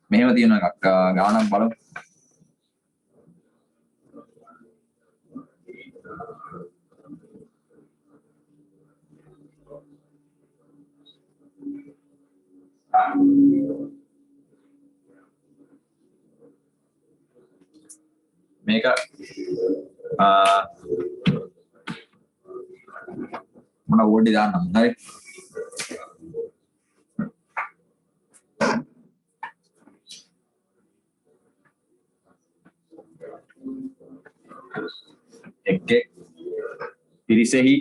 මෙහෙම තියෙන එකක් ගානක් බලමු. මේක මොන ඕඩි දාන්නම් හරි. එක්කේ පිරිසෙහි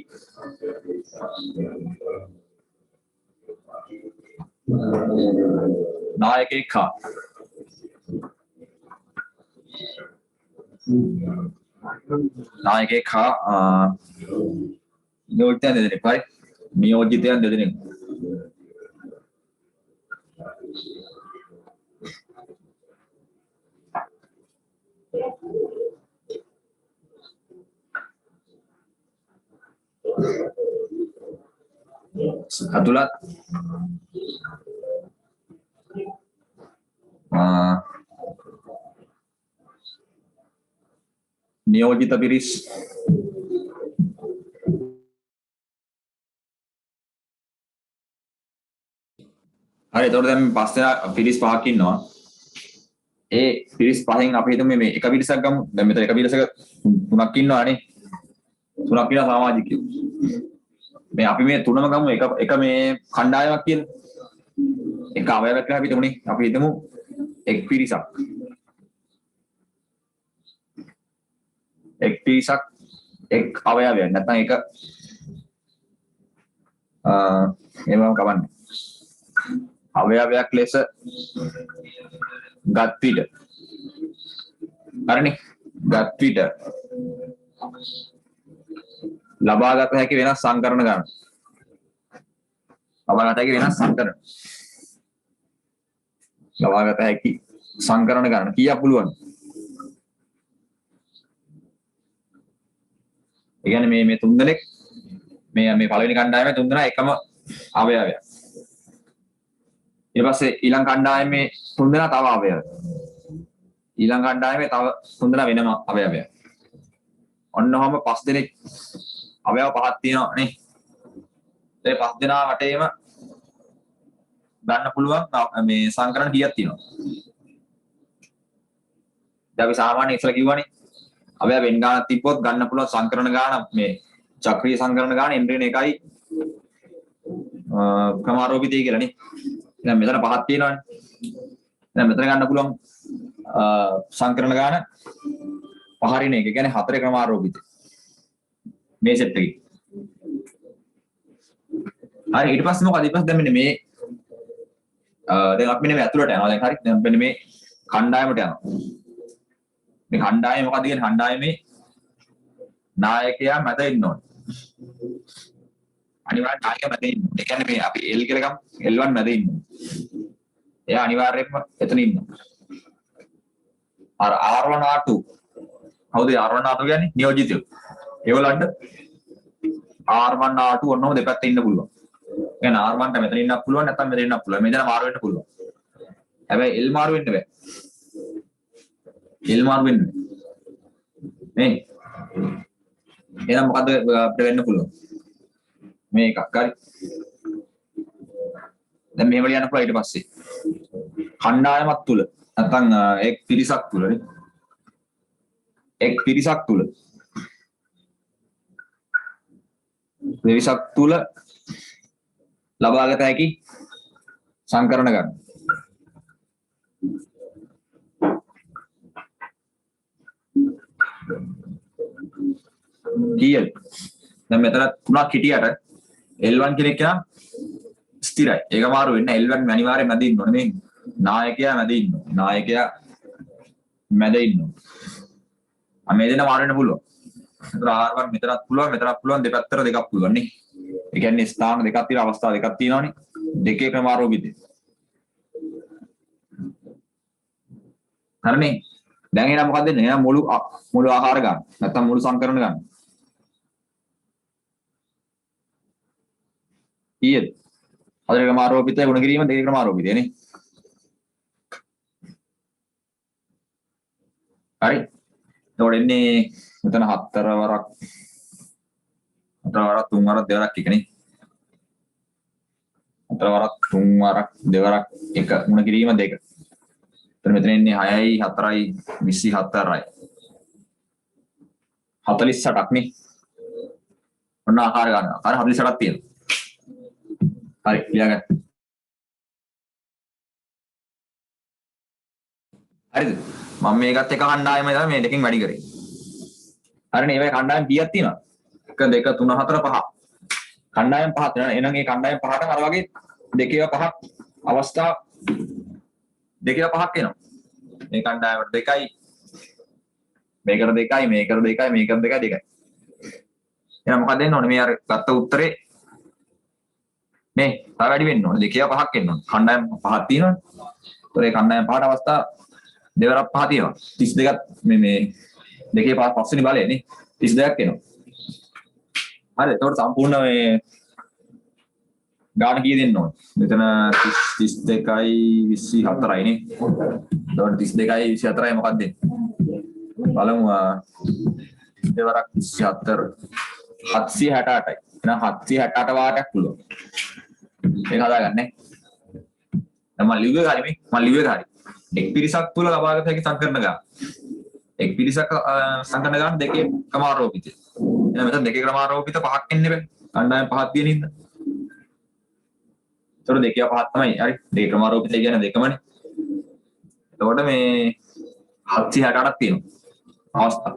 නායකයෙක් හා නියෝජිතයන් දෙදෙනෙක්. නියෝජිතයන් දෙදෙනෙක්. අතුලත් නියෝජිත පිරිස් හරි. එතකොට දැන් පස් දෙනා පිරිස් පහක් ඉන්නවා. ඒ පිරිස් පහෙන් අපි හිතමු මේ එක පිරිසක් ගමු. දැන් මෙතන එක පිරිසක තුනක් ඉන්නවානේ. තුනක් ඉන්නවා සමාජිකයෝ. මේ අපි මේ තුනම ගමු එක මේ කණ්ඩායමක් කියලා. එක අවයවයක් කියලා අපි හිතමුනේ. අපි හිතමු එක් පිරිසක්. එක් පිරිසක් එක් අවයවයක් නැත්නම් එක එහෙමම කවන්නේ. අවයවයක් ලෙස ගත් විට හරිනේ. ගත් විට ලබාගත හැකි වෙනස් සංකරණ ගන්න. ලබාගත හැකි වෙනස් සංකරණ. ලබාගත හැකි සංකරණ ගන්න කීයක් පුළුවන්? ඒ කියන්නේ මේ තුන් දෙනෙක් මේ පළවෙනි කණ්ඩායමේ තුන් දෙනා එකම අවයවයක්. ඊට පස්සේ ඊළඟ කණ්ඩායමේ තුන් දෙනා තව අවයවයක්. ඊළඟ කණ්ඩායමේ තව තුන් දෙනා වෙනම අවයවයක්. ඔන්නෝම පස් දෙනෙක් අවයව පහක් තියෙනවා නේ. ඒ පස් දෙනා වටේම ගන්න පුළුවන් මේ සංකරණ කීයක් තියෙනවා? දැන් අපි සාමාන්‍ය ඉස්සලා කිව්වනේ අවයව වෙන ගානක් තිබ්බොත් ගන්න පුළුවන් සංකරණ ගාන මේ චක්‍රීය සංකරණ ගාන එන්ට්‍රේන එකයි ක්‍රමාරෝපිතය කියලා නේ. දැන් මෙතන පහක් තියෙනවානේ. දැන් මෙතන ගන්න පුළුවන් සංකරණ ගාන පහරින එක. කියන්නේ හතරේ ක්‍රමාරෝපිතය. මේ සෙට් එකේ. හරි ඊට පස්සේ මොකද? ඊට පස්සේ දැන් මෙන්න මේ දැන් අපි මෙන්න මේ ඇතුළට යනවා. දැන් හරි. දැන් මෙන්න මේ කණ්ඩායමට යනවා. මේ කණ්ඩායම මොකද කියන්නේ? කණ්ඩායමේ නායකයා මැද ඉන්න ඕනේ. අනිවාර්යෙන් නායකයා මැද ඉන්න ඕනේ. ඒ කියන්නේ මේ අපි L කියලා ගමු. L1 මැද ඉන්න ඕනේ. එයා අනිවාර්යයෙන්ම එතන ඉන්නවා. අර R1 R2 කවුද R1 R2 කියන්නේ? නියෝජිතයෝ. ඒගොල්ලන්ට R1 R2 ඔන්නෝම දෙපැත්තේ ඉන්න පුළුවන්. කියන්නේ R1 ට මෙතන ඉන්නත් පුළුවන් නැත්නම් මෙතන ඉන්නත් පුළුවන්. මෙතන මාරු වෙන්න පුළුවන්. හැබැයි L මාරු වෙන්න බෑ. L මාරු වෙන්න නේ. එහෙනම් මොකද අපිට වෙන්න පුළුවන්? මේ එකක් හරි. දැන් මෙහෙම ලියන්න පුළුවන් ඊට පස්සේ. කණ්ඩායමක් තුල නැත්නම් එක් පිරිසක් තුල නේ. එක් පිරිසක් තුල ලබාගත හැකි සංකරණ ගන්න. කීයද? දැන් මෙතන තුනක් හිටියට L1 කෙනෙක් යන ස්ථිරයි. ඒක මාරු වෙන්නේ L1 අනිවාර්යයෙන් මැද ඉන්න ඕනේ නේ. නායකයා මැද ඉන්න ඕනේ. නායකයා මැද ඉන්න ඕනේ. මේ දෙන්න මාරු වෙන්න පුළුවන්. ඒතර R1 මෙතනත් පුළුවන් දෙපැත්තට දෙකක් පුළුවන් නේ. ඒ කියන්නේ ස්ථාන දෙකක් තියෙන අවස්ථා දෙකක් තියෙනවානේ. දෙකේ ක්‍රමාරෝපිතය. හරිනේ. දැන් එහෙනම් මොකක්ද දෙන්නේ? එහෙනම් මුළු ආහාර ගන්න. නැත්නම් මුළු සංකරණ ගන්න. ඊයේද? හතර ක්‍රමාරෝපිතය ගුණ කිරීම දෙක ක්‍රමාරෝපිතයනේ. හරි. එතකොට එන්නේ මෙතන හතර වරක් තුන් වරක් දෙවරක් එකනේ. හතර වරක් තුන් වරක් දෙවරක් එක ගුණ කිරීම දෙක. එතන මෙතන එන්නේ 6යි 4යි 24යි. 48ක් නේ. ඔන්න ආකාර ගන්න. ආකාර 48ක් තියෙනවා. හරි ලියාගන්න. හරිද? මම මේකත් එක කණ්ඩායමයි තමයි මේ දෙකෙන් වැඩි කරේ. හරිනේ මේ කණ්ඩායම් කීයක් තියෙනවද? 1 2 3 4 5. කණ්ඩායම් පහක් තියෙනවා. එහෙනම් මේ කණ්ඩායම් පහට අර වගේ දෙකේව පහක් අවස්ථා දෙකේව පහක් එනවා. මේ කණ්ඩායමට දෙකයි මේකට දෙකයි මේකට දෙකයි මේකට දෙකයි දෙකයි. එහෙනම් මොකක්ද වෙන්න ඕනේ? මේ අර ගත්ත උත්තරේ මේ තව වැඩි වෙන්න ඕනේ. දෙකේව පහක් එන්න ඕනේ. කණ්ඩායම් පහක් තියෙනවනේ. ඒතකොට මේ කණ්ඩායම් පහට අවස්ථා දෙවරක් පහ තියෙනවා. 32ක් මේ දෙකේ පස්වෙනි බලය නේ 32ක් එනවා. හරි එතකොට සම්පූර්ණ මේ ගාන කීය දෙන්න ඕනේ. මෙතන 32යි 24යි නේ. එතකොට 32යි 24යි මොකක්ද දෙන්නේ? බලමු දෙවරක් 24 768යි. එහෙනම් 768 වාටයක් පුළුවන්. මේක හදාගන්නේ. දැන් මම ලිව්වේ හරි මේ. මම ලිව්වේ හරි. එක් පිරිසක් තුල ලබාගත හැකි සංකරණ ගාන. එක් පිරිසක් සංකරණ ගාන දෙකේ ක්‍රමාරෝපිතය. එහෙනම් මෙතන දෙකේ ක්‍රමාරෝපිත පහක් එන්නේ බෑ. කණ්ඩායම් පහක් තියෙන හින්දා. ඒතර දෙකේ පහක් තමයි. හරි. දෙකේ ක්‍රමාරෝපිතය කියන්නේ දෙකමනේ. එතකොට මේ 768ක් තියෙනවා. අවස්ථා.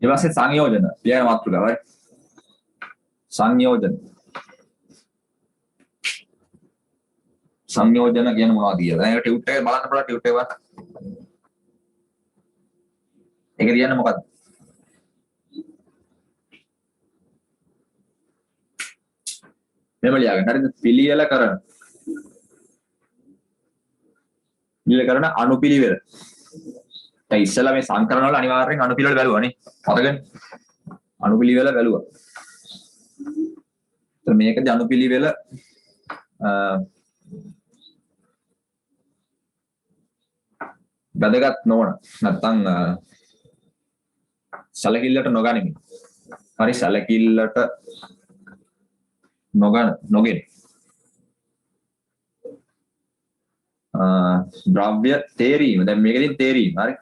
ඊට පස්සේ සංයෝජන ලියන මාතෘකාව හරි. සංයෝජන කියන මොනවද කියලා. දැන් ඒක ටියුට් එක බලන්න පුළුවන් ටියුට් එක බලන්න. ඒක කියන්නේ මොකද්ද? මෙහෙම ලියාගන්න. හරිද? පිළියෙල කරන අනුපිළිවෙල. දැන් ඉස්සෙල්ලා මේ සංකරණ වල අනිවාර්යෙන් අනුපිළිවෙල බැලුවානේ. මතකනේ? අනුපිළිවෙල බැලුවා. ඒත් මේකදී අනුපිළිවෙල වැදගත් නොවන නැත්නම් සැලකිල්ලට නොගනිමි. හරි සැලකිල්ලට නොගෙන ද්‍රව්‍ය තේරීම. දැන් මේකෙදින් තේරීම හරි.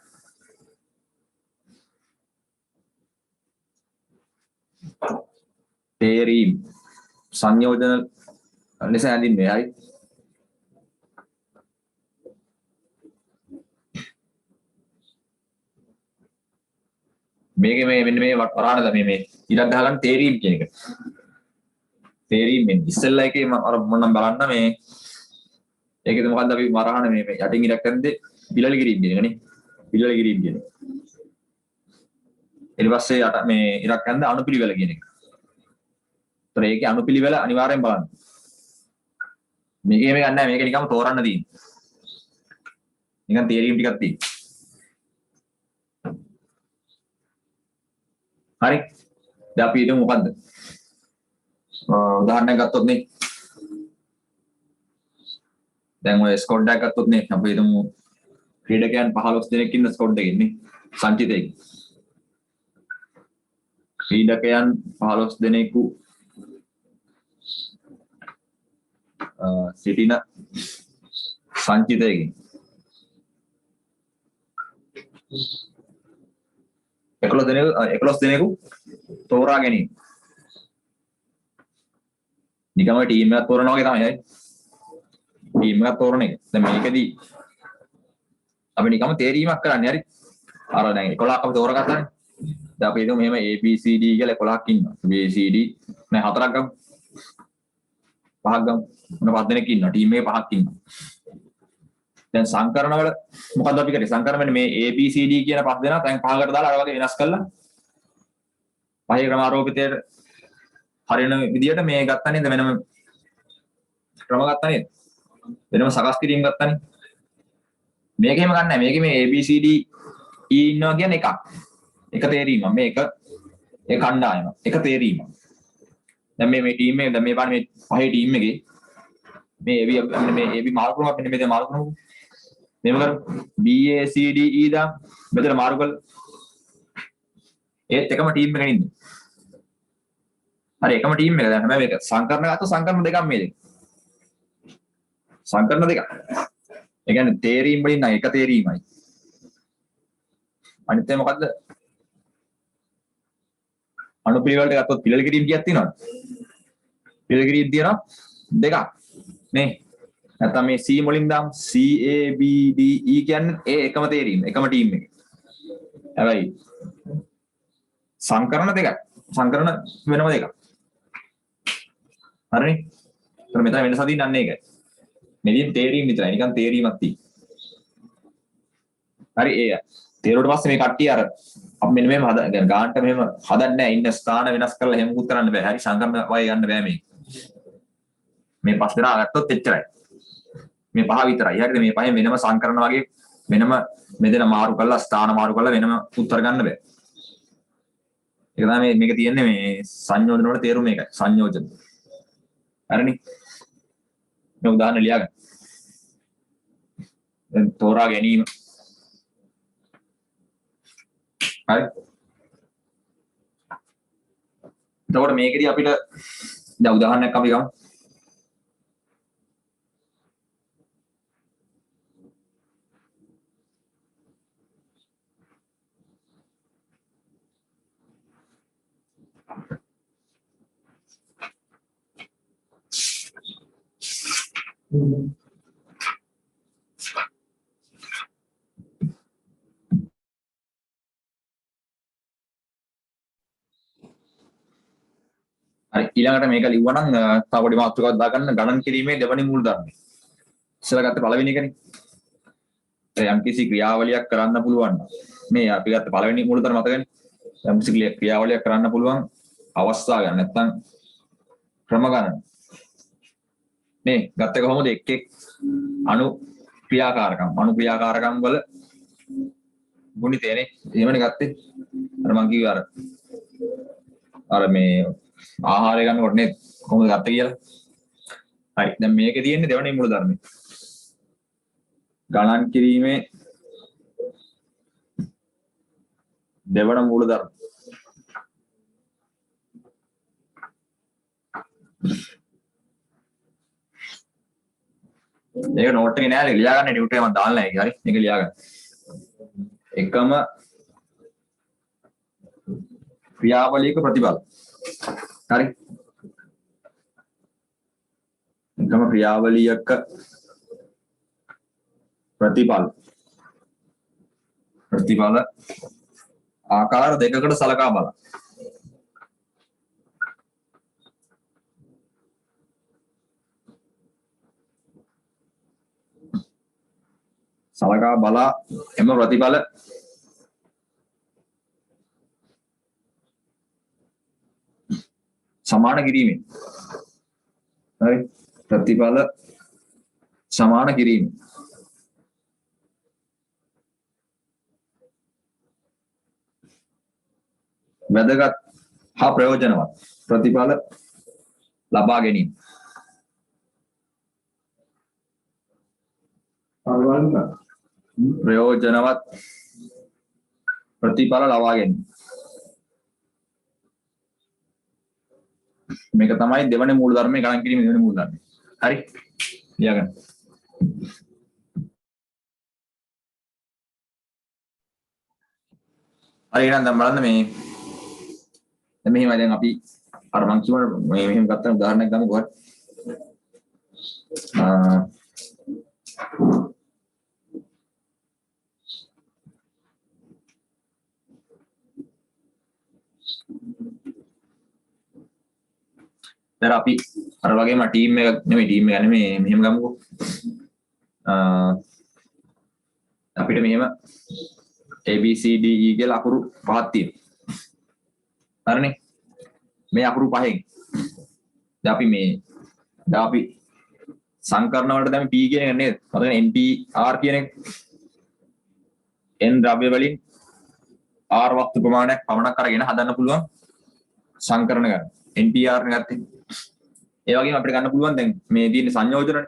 තේරීම සංයෝජන ලෙස හැඳින්වේ. හරි. මේකේ මේ මෙන්න මේ වරාණද මේ ඉලක්ක ගහගන්න තේරීම් කියන එක. තේරීම් මෙන්න ඉස්සෙල්ලා එකේ මම අර මොන්නම් බලන්න මේ ඒකේද මොකද්ද අපි වරාණ මේ යටින් ඉලක්ක කරන්නේ පිළල කිරීම කියන එකනේ. පිළල කිරීම කියන එක. ඊට පස්සේ යට මේ ඉලක්ක කරන්නේ අනුපිළිවෙල කියන එක. ඒතර ඒකේ අනුපිළිවෙල අනිවාර්යෙන් බලන්න. මේකේ මේ ගන්න නැහැ මේක නිකම්ම තෝරන්න තියෙන්නේ. නිකන් තේරීම් ටිකක් තියෙන්නේ. හරි. දැන් අපි හිතමු මොකද්ද? උදාහරණයක් ගත්තොත් නේ. දැන් ඔය ස්කොඩ් එකක් ගත්තොත් නේ අපි හිතමු ක්‍රීඩකයන් 15 දෙනෙක් ඉන්න ස්කොඩ් එකේ නේ සංචිතයක. ක්‍රීඩකයන් 15 දෙනෙකු සිටින සංචිතයකින් 11 දෙනෙකු තෝරා ගැනීම. නිකම්ම ටීම් එකක් තෝරනවා වගේ තමයි. ටීම් එකක් තෝරන එක. දැන් මේකෙදී අපි නිකම්ම තේරීමක් කරන්නේ හරි. අර දැන් 11ක් අපි තෝරගත්තානේ. දැන් අපි හිතමු මෙහෙම A B C D කියලා 11ක් ඉන්නවා. B C D නෑ 4ක් ගමු. 5ක් ගමු. මොන 5 දෙනෙක් ඉන්නවා. ටීම් එකේ 5ක් ඉන්නවා. දැන් සංකරණ වල මොකද්ද අපි කරේ? සංකරණ මේ A B C D කියන 5 දෙනා දැන් 5කට දාලා අර වගේ වෙනස් කරලා පහේ ක්‍රමාරෝපිතයට හරියන විදියට මේ ගත්තා නේද? වෙනම ක්‍රම ගත්තා නේද? වෙනම සකස් කිරීම ගත්තා නේද? මේක එහෙම ගන්නෑ. මේකේ මේ A B C D E ඉන්නවා කියන්නේ එකක්. එක තේරීමක්. මේක ඒ කණ්ඩායම. එක තේරීමක්. දැන් මේ ටීම් එක දැන් මේ බලන්න මේ පහේ ටීම් එකේ මේ AB මාරු කරමු අපි මෙතන මාරු කරමු. මෙහෙම කරමු. B A C D E දාමු. මෙතන මාරු කළා. ඒත් එකම ටීම් එකක ඉන්නේ. හරි එකම ටීම් එක දැන් හැබැයි මේක සංකරණ ගත්තොත් සංකරණ දෙකක් මේ දෙක. සංකරණ දෙකක්. ඒ කියන්නේ තේරීම් වලින් නම් එක තේරීමයි. අනිත් එක මොකද්ද? අනුපිළිවෙලට ගත්තොත් පිළිවෙල කිරීම කීයක් තියෙනවද? පිළිවෙල කිරීම තියෙනවා දෙකක්. නේ. නැත්නම් මේ C වලින් දාමු C A B D E කියන්නේ ඒ එකම තේරීම, එකම ටීම් එක. හැබැයි සංකරණ දෙකක්. සංකරණ වෙනම දෙකක්. හරිනේ? ඒතර මෙතන වෙනස දින්නන්නේ ඒකයි. මෙදින් තේරීම විතරයි. නිකන් තේරීමක් තියෙනවා. හරි ඒ. තේරුවට පස්සේ මේ කට්ටිය අර අපි මෙන්න මෙහෙම හද ගානට මෙහෙම හදන්නේ නැහැ. ඉන්න ස්ථාන වෙනස් කරලා එහෙම මුකුත් කරන්න බෑ. හරි සංකරණ වය ගන්න බෑ මේක. මේ පස් දෙනා ගත්තොත් එච්චරයි. මේ පහ විතරයි. හරිද? මේ පහෙන් වෙනම සංකරණ වගේ වෙනම මෙතන මාරු කරලා ස්ථාන මාරු කරලා වෙනම උත්තර ගන්න බෑ. ඒක තමයි මේක තියෙන්නේ මේ සංයෝජන වල තේරුම මේකයි. සංයෝජන. හරිනේ? මේ උදාහරණ ලියාගන්න. දැන් තෝරා ගැනීම. හරි. එතකොට මේකෙදි අපිට දැන් උදාහරණයක් අපි ගමු. හරි ඊළඟට මේක ලිව්වනම් තව පොඩි මාතෘකාවක් දාගන්න ගණන් කිරීමේ දෙවනි මූල ධර්මය. ඉස්සෙල්ලා ගත්ත පළවෙනි එකනේ. යම්කිසි ක්‍රියාවලියක් කරන්න පුළුවන්. මේ අපි ගත්ත පළවෙනි මූල ධර්ම මතකනේ. යම්කිසි ක්‍රියාවලියක් කරන්න පුළුවන් අවස්ථා ගන්න නැත්නම් ක්‍රම ගණන. මේ ගත්ත කොහොමද එක් එක් අණු ක්‍රියාකාරකම් වල ගුණිතයනේ. එහෙමනේ ගත්තේ. අර මං කිව්වේ අර මේ ආහාරය ගන්නකොට නේද කොහොමද ගත්තේ කියලා. හරි. දැන් මේකේ තියෙන්නේ දෙවෙනි මූල ධර්මය. ගණන් කිරීමේ දෙවන මූල ධර්ම. මේක නෝට් එකේ නෑ ලියා ගන්න නියුට් එක මම දාන්න නැහැ. හරි. මේක ලියා ගන්න. එකම ක්‍රියාවලියක ප්‍රතිඵල. හරි. එකම ක්‍රියාවලියක ප්‍රතිඵල ආකාර දෙකකට සලකා බලන්න. සලකා බලා එම ප්‍රතිඵල සමාන කිරීමෙන්. හරි. ප්‍රතිඵල සමාන කිරීම. වැදගත් හා ප්‍රයෝජනවත් ප්‍රතිඵල ලබා ගැනීම. ප්‍රයෝජනවත් ප්‍රතිඵල ලබා ගැනීම. මේක තමයි දෙවනේ මූල ධර්මයේ ගණන් කිරීමේ දෙවනේ මූල ධර්මය. හරි. ලියාගන්න. හරි එහෙනම් දැන් බලන්න මේ දැන් මෙහෙමයි දැන් අපි අර මං කියවන මේ මෙහෙම ගත්ත උදාහරණයක් ගමු කොහොමද දැන් අපි අර වගේම ටීම් එක නෙමෙයි මෙහෙම ගමුකෝ. අපිට මෙහෙම A B C D E කියලා අකුරු පහක් තියෙනවා. හරිනේ. මේ අකුරු පහෙන් දැන් අපි සංකරණ වලට දැන් P කියන එක නේද? මතකනේ NPR කියන එක. N ද්‍රව්‍ය වලින් R වස්තු ප්‍රමාණයක් පමණක් අරගෙන හදන්න පුළුවන් සංකරණ ගන්න. NPR නේ ගත්තේ. ඒ වගේම අපිට ගන්න පුළුවන් දැන් මේ තියෙන සංයෝජනනේ.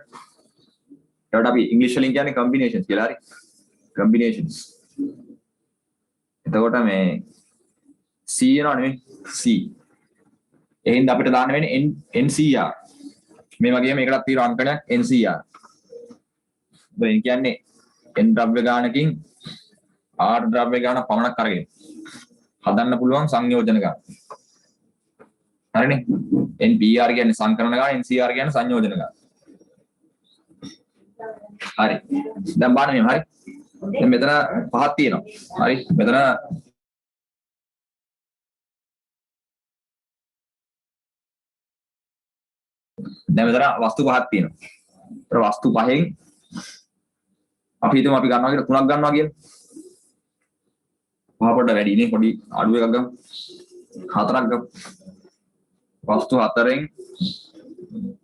ඒකට අපි ඉංග්‍රීසි වලින් කියන්නේ combinations කියලා හරි. combinations. එතකොට මේ C එනවා නෙමෙයි C. එහෙනම් අපිට දාන්න වෙන්නේ NCR. මේ වගේම මේකටත් තියෙන අංකණයක් NCR. ඒ කියන්නේ N ද්‍රව්‍ය ගානකින් R ද්‍රව්‍ය ගාන පමණක් අරගෙන හදන්න පුළුවන් සංයෝජන ගාන. හරිනේ. NPR කියන්නේ සංකරණ ගාන, NCR කියන්නේ සංයෝජන ගාන. හරි. දැන් බලන්න මෙහෙම හරි. දැන් මෙතන පහක් තියෙනවා. හරි. මෙතන වස්තු පහක් තියෙනවා. ඒතර වස්තු පහෙන් අපි හිතමු අපි ගන්නවා කියලා තුනක් ගන්නවා කියලා. පහ පොඩ වැඩි නේ පොඩි අඩු එකක් ගමු. හතරක් ගමු. වස්තු හතරෙන්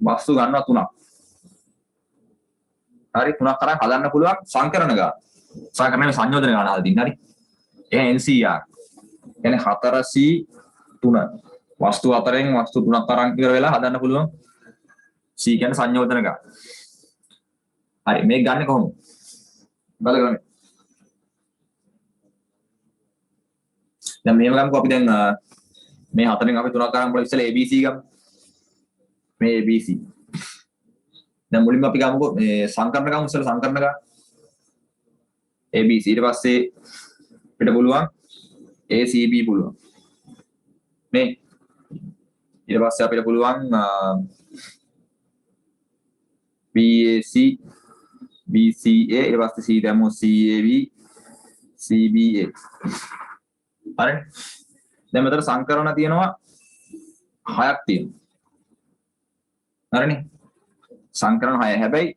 වස්තු ගන්නවා තුනක්. හරි තුනක් කරන් හදන්න පුළුවන් සංකරණ ගාන. සංකරණයේ සංයෝජන ගාන හදලා තින්න හරි. එහෙනම් NCR. කියන්නේ 4C 3. වස්තු හතරෙන් වස්තු තුනක් කරන් ඉවර වෙලා හදන්න පුළුවන් C කියන්නේ සංයෝජන ගාන. හරි මේක ගන්න කොහොමද? බලගන්න. දැන් මේව ගමුකෝ අපි දැන් මේ හතරෙන් අපි තුනක් කරන් බලලා ඉස්සෙල්ලා ABC ගමු. මේ ABC. දැන් මුලින්ම අපි ගමුකෝ මේ සංකරණ ගමු ඉස්සෙල්ලා සංකරණ ගා. ABC ඊට පස්සේ අපිට පුළුවන් ACB පුළුවන්. මේ ඊට පස්සේ අපිට පුළුවන් BAC BCA ඊට පස්සේ C දැම්මොත් CAB CBA. හරි. දැන් මෙතන සංකරණ තියෙනවා 6ක් තියෙනවා. හරිනේ. සංකරණ 6. හැබැයි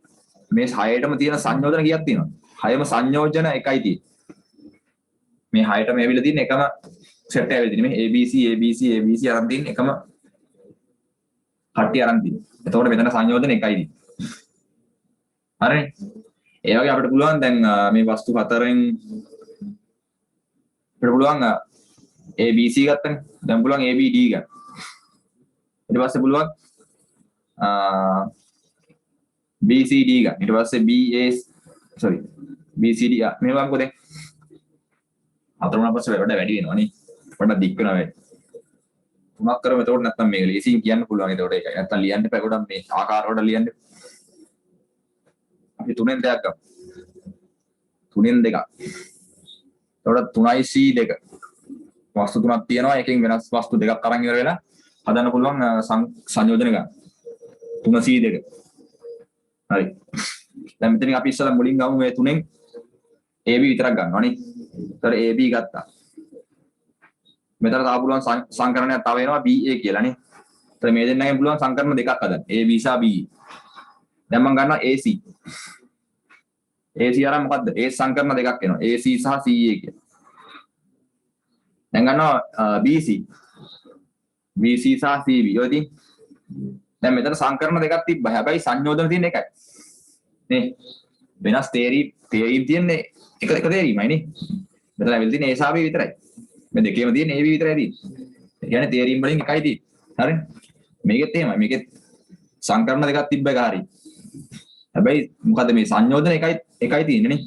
මේ 6ටම තියෙන සංයෝජන කීයක් තියෙනවද? 6ම සංයෝජන එකයි තියෙන්නේ. මේ 6ටම ඇවිල්ලා තියෙන එකම සෙට් එක ඇවිල්ලා තියෙන්නේ. මේ ABC අරන් තියෙන එකම කට්ටිය අරන් තියෙන්නේ. එතකොට මෙතන සංයෝජන එකයි තියෙන්නේ. හරිනේ. ඒ වගේ අපිට පුළුවන් දැන් මේ වස්තු හතරෙන් අපිට පුළුවන් ABC ගත්තනේ. දැන් පුළුවන් ABD ගන්න. ඊට පස්සේ පුළුවන් BCD ගන්න. ඊට පස්සේ BCD මේ වගේ දැන් හතර වුණා පස්සේ වැඩි වෙනවා නේ. පොඩ්ඩක් දික් වෙනවා වැඩි. තුනක් කරමු එතකොට නැත්තම් මේක ලේසියෙන් කියන්න පුළුවන් එතකොට ඒකයි. නැත්තම් ලියන්න එපා ගොඩක් මේ ආකාර වලට ලියන්න. අපි තුනෙන් දෙකක් ගමු. තුනෙන් දෙකක්. එතකොට 3C 2. වස්තු තුනක් තියෙනවා. එකෙන් වෙනස් වස්තු දෙකක් අරන් ඉවර වෙලා හදන්න පුළුවන් සංයෝජන ගන්න. 3C 2. හරි. දැන් මෙතනින් අපි ඉස්සලා මුලින් ගමු මේ තුනෙන් AB විතරක් ගන්නවා නේ. ඒතර AB ගත්තා. මෙතන තා පුළුවන් සංකරණයක් තව එනවා BA කියලා නේ. ඒතර මේ දෙන්නගෙන් පුළුවන් සංකරණ දෙකක් හදන්න. AB සහ BE. දැන් මම ගන්නවා AC. AC අරන් මොකද්ද? A සංකරණ දෙකක් එනවා. AC සහ CA කියලා. දැන් ගන්නවා BC. BC සහ CB. ඔය ඉතින් දැන් මෙතන සංකරණ දෙකක් තිබ්බා. හැබැයි සංයෝජන තියෙන එකයි. නේ. වෙනස් තේරීම් තියෙන්නේ එක තේරීමයි නේ. මෙතන ඇවිල්ලා තියෙන්නේ A සහ B විතරයි. මේ දෙකේම තියෙන AB විතරයි තියෙන්නේ. ඒ කියන්නේ තේරීම් වලින් එකයි තියෙන්නේ. හරිනේ. මේකෙත් එහෙමයි. මේකෙත් සංකරණ දෙකක් තිබ්බ එක හරියි. හැබැයි මොකද මේ සංයෝජන එකයි තියෙන්නේ නේ.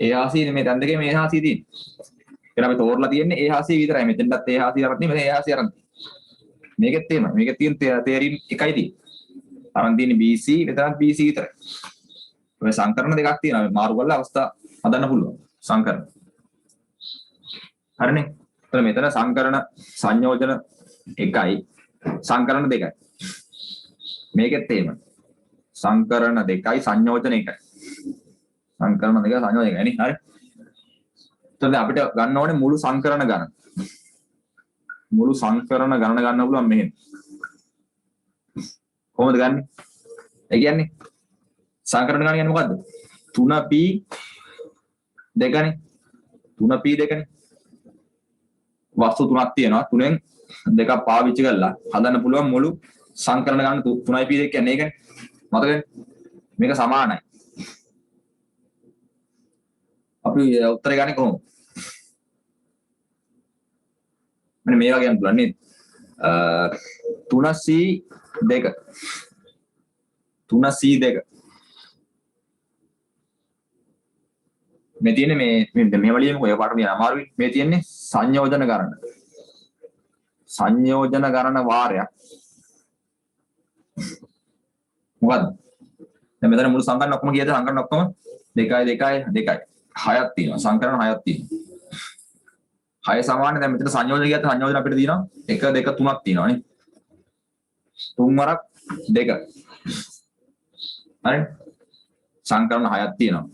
A හා C මේ දැන් දෙකේ මේ හා C තියෙන්නේ. එහෙනම් අපි තෝරලා තියෙන්නේ A හා C විතරයි. මෙතෙන්ටත් A හා C අරන් තියෙන්නේ. මෙතන A හා C අරන් තියෙන්නේ. මේකෙත් එහෙමයි. මේකෙත් තියෙන තේරීම් එකයි තියෙන්නේ. අරන් තියෙන්නේ BC මෙතනත් BC විතරයි. මේ සංකරණ දෙකක් තියෙනවා. මාරු කරලා අවස්ථා හදන්න පුළුවන්. සංකරණ. හරිනේ. එතන මෙතන සංකරණ සංයෝජන එකයි. සංකරණ දෙකයි. මේකෙත් එහෙමයි. සංකරණ දෙකයි සංයෝජන එකයි. සංකරණ දෙක සංයෝජන නේ හරි. එතකොට අපිට ගන්න ඕනේ මුළු සංකරණ ගණන. මුළු සංකරණ ගණන ගන්න පුළුවන් මෙහෙම. කොහොමද ගන්නෙ? ඒ කියන්නේ සංකරණ ගණන කියන්නේ මොකද්ද? 3p 2නේ. 3p 2නේ. වස්තු තුනක් තියෙනවා. තුනෙන් දෙකක් පාවිච්චි කරලා හදන්න පුළුවන් මුළු සංකරණ ගණන 3p 2 කියන්නේ ඒකනේ. මතකද? මේක සමානයි. අපි උත්තරේ ගන්නේ කොහොමද? මෙන්න මේ වගේ යන්න පුළුවන් නේද? 3c2 3c2 මේ තියෙන්නේ මේ වලියෙම ඔය පාඩම යන අමාරුයි. මේ තියෙන්නේ සංයෝජන ගණන. සංයෝජන ගණන වාරයක්. මොකද්ද? දැන් මෙතන මුළු සංකරණ ඔක්කොම කීයද? සංකරණ ඔක්කොම 2 2 2යි. 6ක් තියෙනවා. සංකරණ 6ක් තියෙනවා. 6 සමානයි. දැන් මෙතන සංයෝජන කියද්දි සංයෝජන අපිට තියෙනවා 1 2 3ක් තියෙනවා නේ. 3 වරක් 2. හරි. සංකරණ 6ක් තියෙනවා.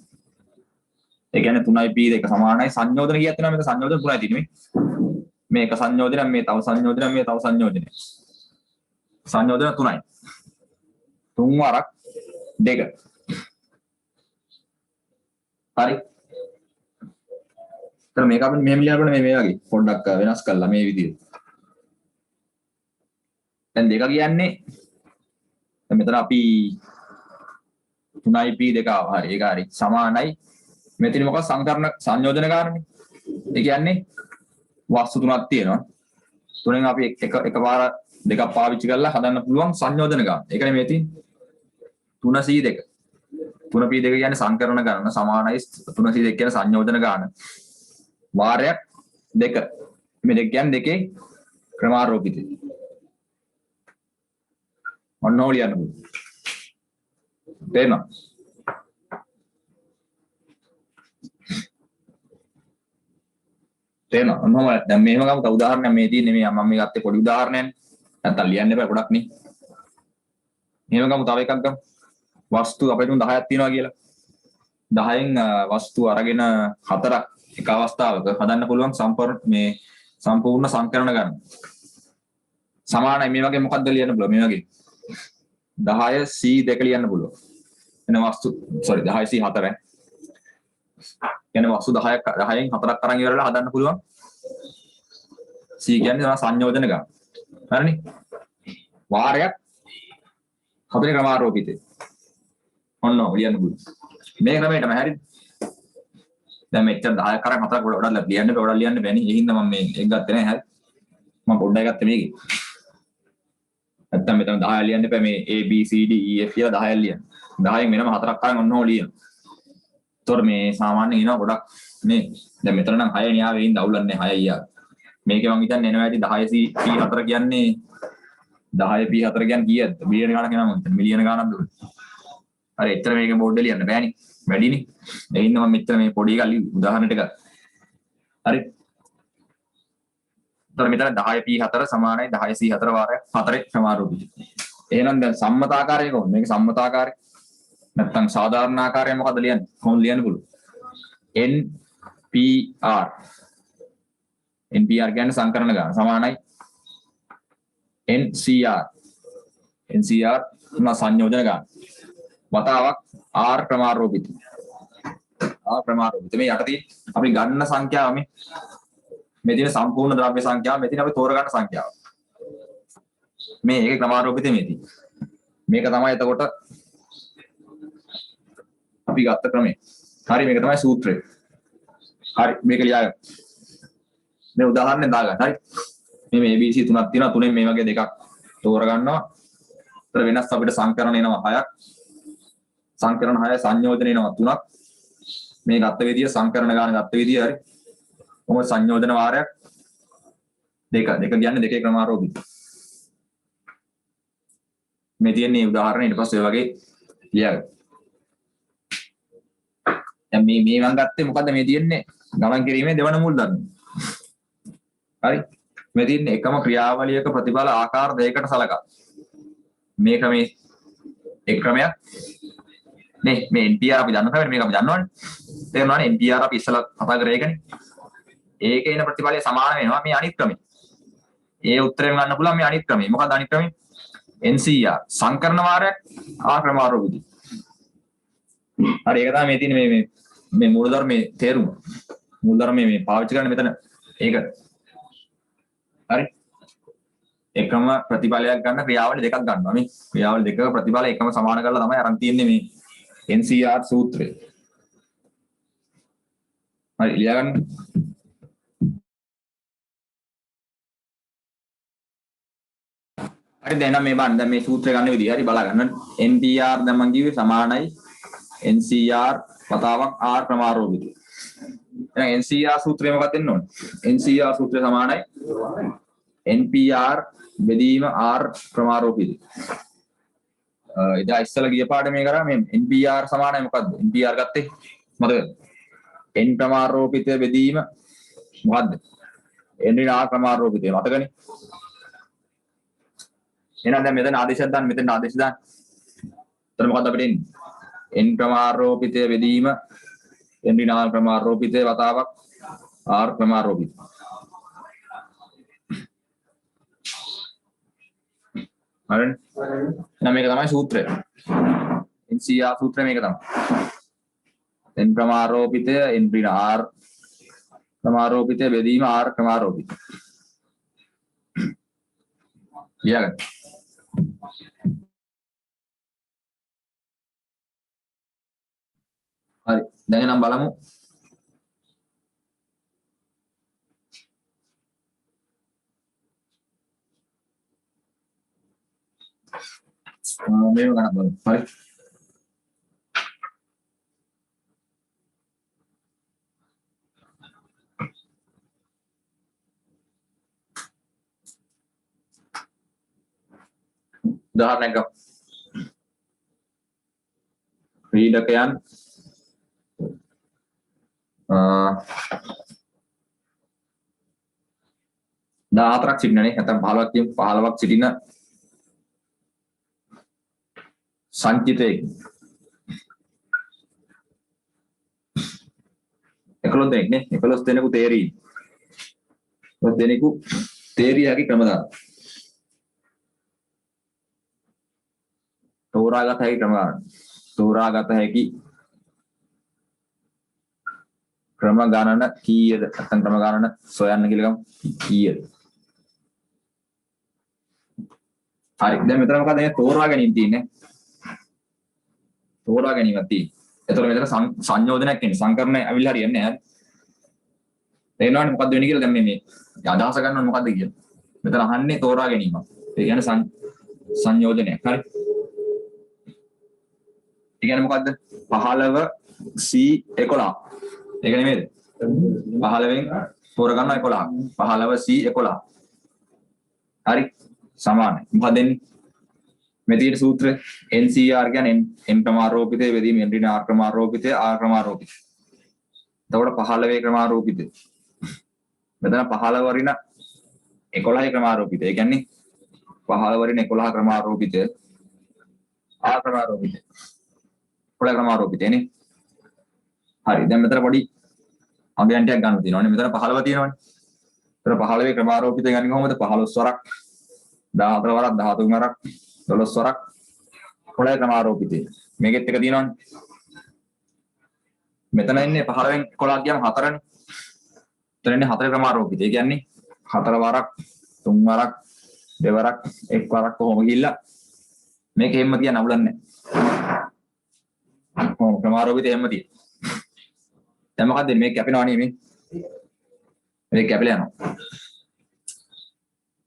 ඒ කියන්නේ 3යි p 2 සමානයි සංයෝජන කියත් වෙනවා මේක සංයෝජන 3යි තියෙන්නේ මේ එක සංයෝජනයක් මේ තව සංයෝජනයක් මේ තව සංයෝජනයක් සංයෝජන 3යි 3 වරක් 2 හරි එතන මේක අපිට මෙහෙම ලියන්න ඕනේ මේ වගේ පොඩ්ඩක් වෙනස් කරලා මේ විදිහට දැන් දෙක කියන්නේ දැන් මෙතන අපි 3යි p 2 ආවා හරි ඒක හරි සමානයි මෙතන මොකක්ද සංකරණ සංයෝජන ගානනේ. ඒ කියන්නේ වස්තු තුනක් තියෙනවා. තුනෙන් අපි එකපාර දෙකක් පාවිච්චි කරලා හදන්න පුළුවන් සංයෝජන ගාන. ඒකනේ මේ තියෙන්නේ. 3c2. 3p2 කියන්නේ සංකරණ ගණන සමානයි 3c2 කියන්නේ සංයෝජන ගාන. වාරයක් 2. මේ දෙක කියන්නේ දෙකේ ක්‍රමාරෝපිතයි. ඔන්න ඕලියන්න පුළුවන්. තේරෙනවද? තේරෙනවද? ඔන්නම දැන් මේව ගමු උදාහරණයක් මේ තියෙන්නේ මේ මම මේ ගත්තේ පොඩි උදාහරණයක්. නැත්තම් ලියන්න එපා ගොඩක් නේ. මේව ගමු තව එකක් ගමු. වස්තු අපිට 10ක් තියෙනවා කියලා. 10න් වස්තු අරගෙන 4ක් එක අවස්ථාවක හදන්න පුළුවන් සම්පූර්ණ සංකරණ ගන්න. සමානයි මේ වගේ මොකක්ද ලියන්න පුළුවන් මේ වගේ. 10c2 ලියන්න පුළුවන්. එන වස්තු 10c4 කියන්නේ වස්තු 10න් 4ක් අරන් ඉවරලා හදන්න පුළුවන්. c කියන්නේ සංයෝජන ගන්න. හරිනේ? වාරයක් 4 ක්‍රමාරෝපිතේ. ඔන්න ලියන්න පුළුවන්. මේ ක්‍රමයටම හරිද? දැන් මෙච්චර 10ක් අරන් 4ක් ගොඩක් ලියන්න බෑනේ. ඒ හින්දා මම මේ එක ගත්තේ නැහැ. හරි. මම පොඩ්ඩක් ගත්තේ මේකේ. නැත්තම් මෙතන 10 ලියන්න එපා මේ A B C D E F කියලා 10ක් ලියන්න. 10න් වෙනම 4ක් අරන් ඔන්න ඕක ලියන්න. ඒතොර මේ සාමාන්‍යයෙන් එනවා ගොඩක් නේ. දැන් මෙතන නම් 6 නේ ආවේ ඉඳ අවුලන්නේ 6යි ආ. මේකේ මම හිතන්නේ එනවා ඇති 10p4 කියන්නේ 10p4 කියන්නේ කීයද? බිලියන ගණනක් එනවා මම මිලියන ගණනක් දුන්න. හරි එච්චර මේකේ බෝඩ් එක ලියන්න බෑනේ. වැඩිනේ. ඒ හින්දා මම මෙච්චර මේ පොඩි එකක් උදාහරණයක් එක. හරි. ඒතර මෙතන 10p4 සමානයි 10c4 වාරයක් 4 සමාරෝපිතයි. එහෙනම් දැන් සම්මත ආකාරය කොහොමද? මේක සම්මත ආකාරය. නැත්නම් සාධාරණ ආකාරය මොකද්ද ලියන්නේ? කොහොමද ලියන්න පුළුවන්? NPR NPR කියන්නේ සංකරණ ගාන සමානයි NCR NCR සංයෝජන ගාන වතාවක් R ක්‍රමාරෝපිත මේ යටදී අපි ගන්න සංඛ්‍යාව මේ තියෙන සම්පූර්ණ ද්‍රව්‍ය සංඛ්‍යාව මේ තියෙන අපි තෝරගන්න සංඛ්‍යාව මේ ඒකේ ක්‍රමාරෝපිත මේ තියෙන මේක තමයි එතකොට අපි ගත්ත ක්‍රමය හරි මේක තමයි සූත්‍රය හරි මේක ලියාගන්න මේ උදාහරණයක් දාගන්න හරි මේ ABC තුනක් තියෙනවා තුනෙන් මේ වගේ දෙකක් තෝරගන්නවා ඒතර වෙනස් අපිට සංකරණ එනවා 6ක් සංකරණ 6 සංයෝජන එනවා 3ක් මේ ගත්ත විදිය සංකරණ ගාන ගත්ත විදිය හරි කොහොමද සංයෝජන වාරයක් දෙක කියන්නේ දෙකේ ක්‍රමාරෝපිත මේ තියෙන්නේ උදාහරණ ඊට පස්සේ ඔය වගේ ලියාගන්න දැන් මේ මම ගත්තේ මොකද්ද මේ තියෙන්නේ ගණන් කිරීමේ දෙවන මූල ධර්ම හරි මේ තියෙන්නේ එකම ක්‍රියාවලියක ප්‍රතිඵල ආකාර දෙකකට සලකා මේ ක්‍රමයේ එක් ක්‍රමයක් මේ NPR අපි දන්න තමයි මේක අපි දන්නවනේ. තේරුණානේ NPR අපි ඉස්සලා කතා කරේ ඒකනේ. ඒකේ එන ප්‍රතිඵලය සමාන වෙනවා මේ අනිත් ක්‍රමෙ. ඒ උත්තරෙන් ගන්න පුළුවන් මේ අනිත් ක්‍රමෙ. මොකක්ද අනිත් ක්‍රමෙ? NCR සංකරණ වාරයක් ආක්‍රමාරෝ විදි. හරි ඒක තමයි මේ තියෙන මේ මූලධර්මයේ තේරුම. මූලධර්මයේ මේ පාවිච්චි කරන්නේ මෙතන ඒක. හරි. එකම ප්‍රතිඵලයක් ගන්න ක්‍රියාවලි දෙකක් ගන්නවා මේ. ක්‍රියාවලි දෙකක ප්‍රතිඵල එකම සමාන කරලා තමයි අරන් තියෙන්නේ මේ NCR සූත්‍රය. හරි ලියා ගන්න. හරි දැන් මේ බලන්න දැන් මේ සූත්‍රය ගන්න විදිහ හරි බලා ගන්න. NPR දැන් මම කිව්වේ සමානයි NCR වතාවක් R ප්‍රමාරෝපිත. එහෙනම් NCR සූත්‍රය මොකක්ද දෙන්න ඕනේ? NCR සූත්‍රය සමානයි NPR බෙදීම R ප්‍රමාරෝපිත. ඉතින් ඉස්සලා ගිය පාඩමේ කරා මේ NPR සමානයි මොකද්ද? NPR ගත්තේ මතකද? N ප්‍රමාරෝපිත බෙදීම මොකද්ද? N ඍණ R ප්‍රමාරෝපිතය මතකනේ? එහෙනම් දැන් මෙතන ආදේශයක් දාන්න මෙතන ආදේශ දාන්න. එතන මොකද්ද අපිට එන්නේ? N ප්‍රමාරෝපිතය බෙදීම N ඍණ R ප්‍රමාරෝපිතය වතාවක් R ප්‍රමාරෝපිතය. හරිනේ? එහෙනම් මේක තමයි සූත්‍රය. NCR සූත්‍රය මේක තමයි. N ප්‍රමාරෝපිතය N ඍණ R ප්‍රමාරෝපිතය බෙදීම R ප්‍රමාරෝපිතය. ලියාගන්න. හරි දැන් එහෙනම් බලමු මේව ගන්න බලමු. හරි 10ක් ගමු. ක්‍රීඩකයන් 14ක් සිටිනනේ නැත්නම් 15ක් කියමු 15ක් සිටින සංචිතයේ 11 දෙනෙක් නේ 11 දෙනෙකු තේරී 11 දෙනෙකු තේරිය හැකි ක්‍රම දාන තෝරාගත හැකි ක්‍රම දාන තෝරාගත හැකි ක්‍රම ගණන කීයද නැත්නම් ක්‍රම ගණන සොයන්න කියලා ගමු කීයද හරි දැන් මෙතන මොකද මේ තෝරා ගැනීම තියෙන්නේ තෝරා ගැනීමක් තියෙන්නේ එතකොට මෙතන සංයෝජනයක් කියන්නේ සංකරණය අවිල්ල හරියන්නේ නැහැ තේරෙනවනේ මොකද්ද වෙන්නේ කියලා දැන් මේ අදහස ගන්නවනේ මොකද්ද කියලා මෙතන අහන්නේ තෝරා ගැනීමක් ඒ කියන්නේ සංයෝජනයක් හරි ඒ කියන්නේ මොකද්ද 15 C11 ඒක නෙමෙයිද 15න් තෝරගන්නවා 11 15 C11 හරි සමානයි මොකද දෙන්නේ මේ තියෙන සූත්‍රය NCR කියන්නේ M ක්‍රමාරෝපිතය බෙදීම N ඍණ R ක්‍රමාරෝපිතය R ක්‍රමාරෝපිතය එතකොට 15 ක්‍රමාරෝපිතය මෙතන 15 වරිණ 11 ක්‍රමාරෝපිතය ඒ කියන්නේ 15 වරිණ 11 ක්‍රමාරෝපිතය R ක්‍රමාරෝපිතය 11 ක්‍රමාරෝපිතයනේ හරි දැන් මෙතන පොඩි අභ්‍යන්තයක් ගන්න තියෙනවානේ මෙතන 15 තියෙනවානේ මෙතන 15 ක්‍රමාරෝපිතය ගන්නේ කොහොමද 15 වරක් 14 වරක් 13 වරක් 12 වරක් 11 ක්‍රමාරෝපිතය මේකෙත් එක තියෙනවානේ මෙතන ඉන්නේ 15න් 11 ගියම 4නේ මෙතන ඉන්නේ 4 ක්‍රමාරෝපිතය කියන්නේ 4 වරක් 3 වරක් 2 වරක් 1 වරක් කොහොම ගිහිල්ලා මේක හැම තියන්න අවුලන්නේ නැහැ කොහොම ක්‍රමාරෝපිතය හැම තිය දැන් මොකක්ද මේක කැපෙනවා නේ මේක කැපිලා යනවා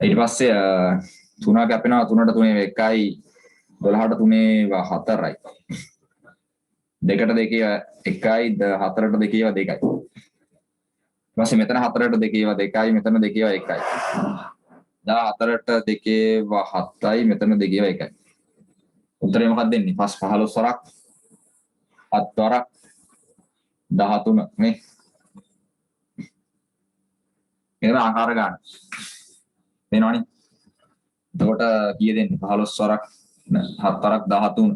ඊට පස්සේ 3 කැපෙනවා 3ට 3 1යි 12ට 3 4යි 2ට 2 1යි 4ට 2 2යි ඊට පස්සේ මෙතන 4ට 2 2යි මෙතන 2 1යි 14ට 2 7යි මෙතන 2 1යි උත්තරේ මොකක්ද දෙන්නේ 15 වරක් 7 වරක් 13 නේ මේක ආකාර ගන්න වෙනවනේ එතකොට කීය දෙන්නේ 15 වරක් 7 වරක් 13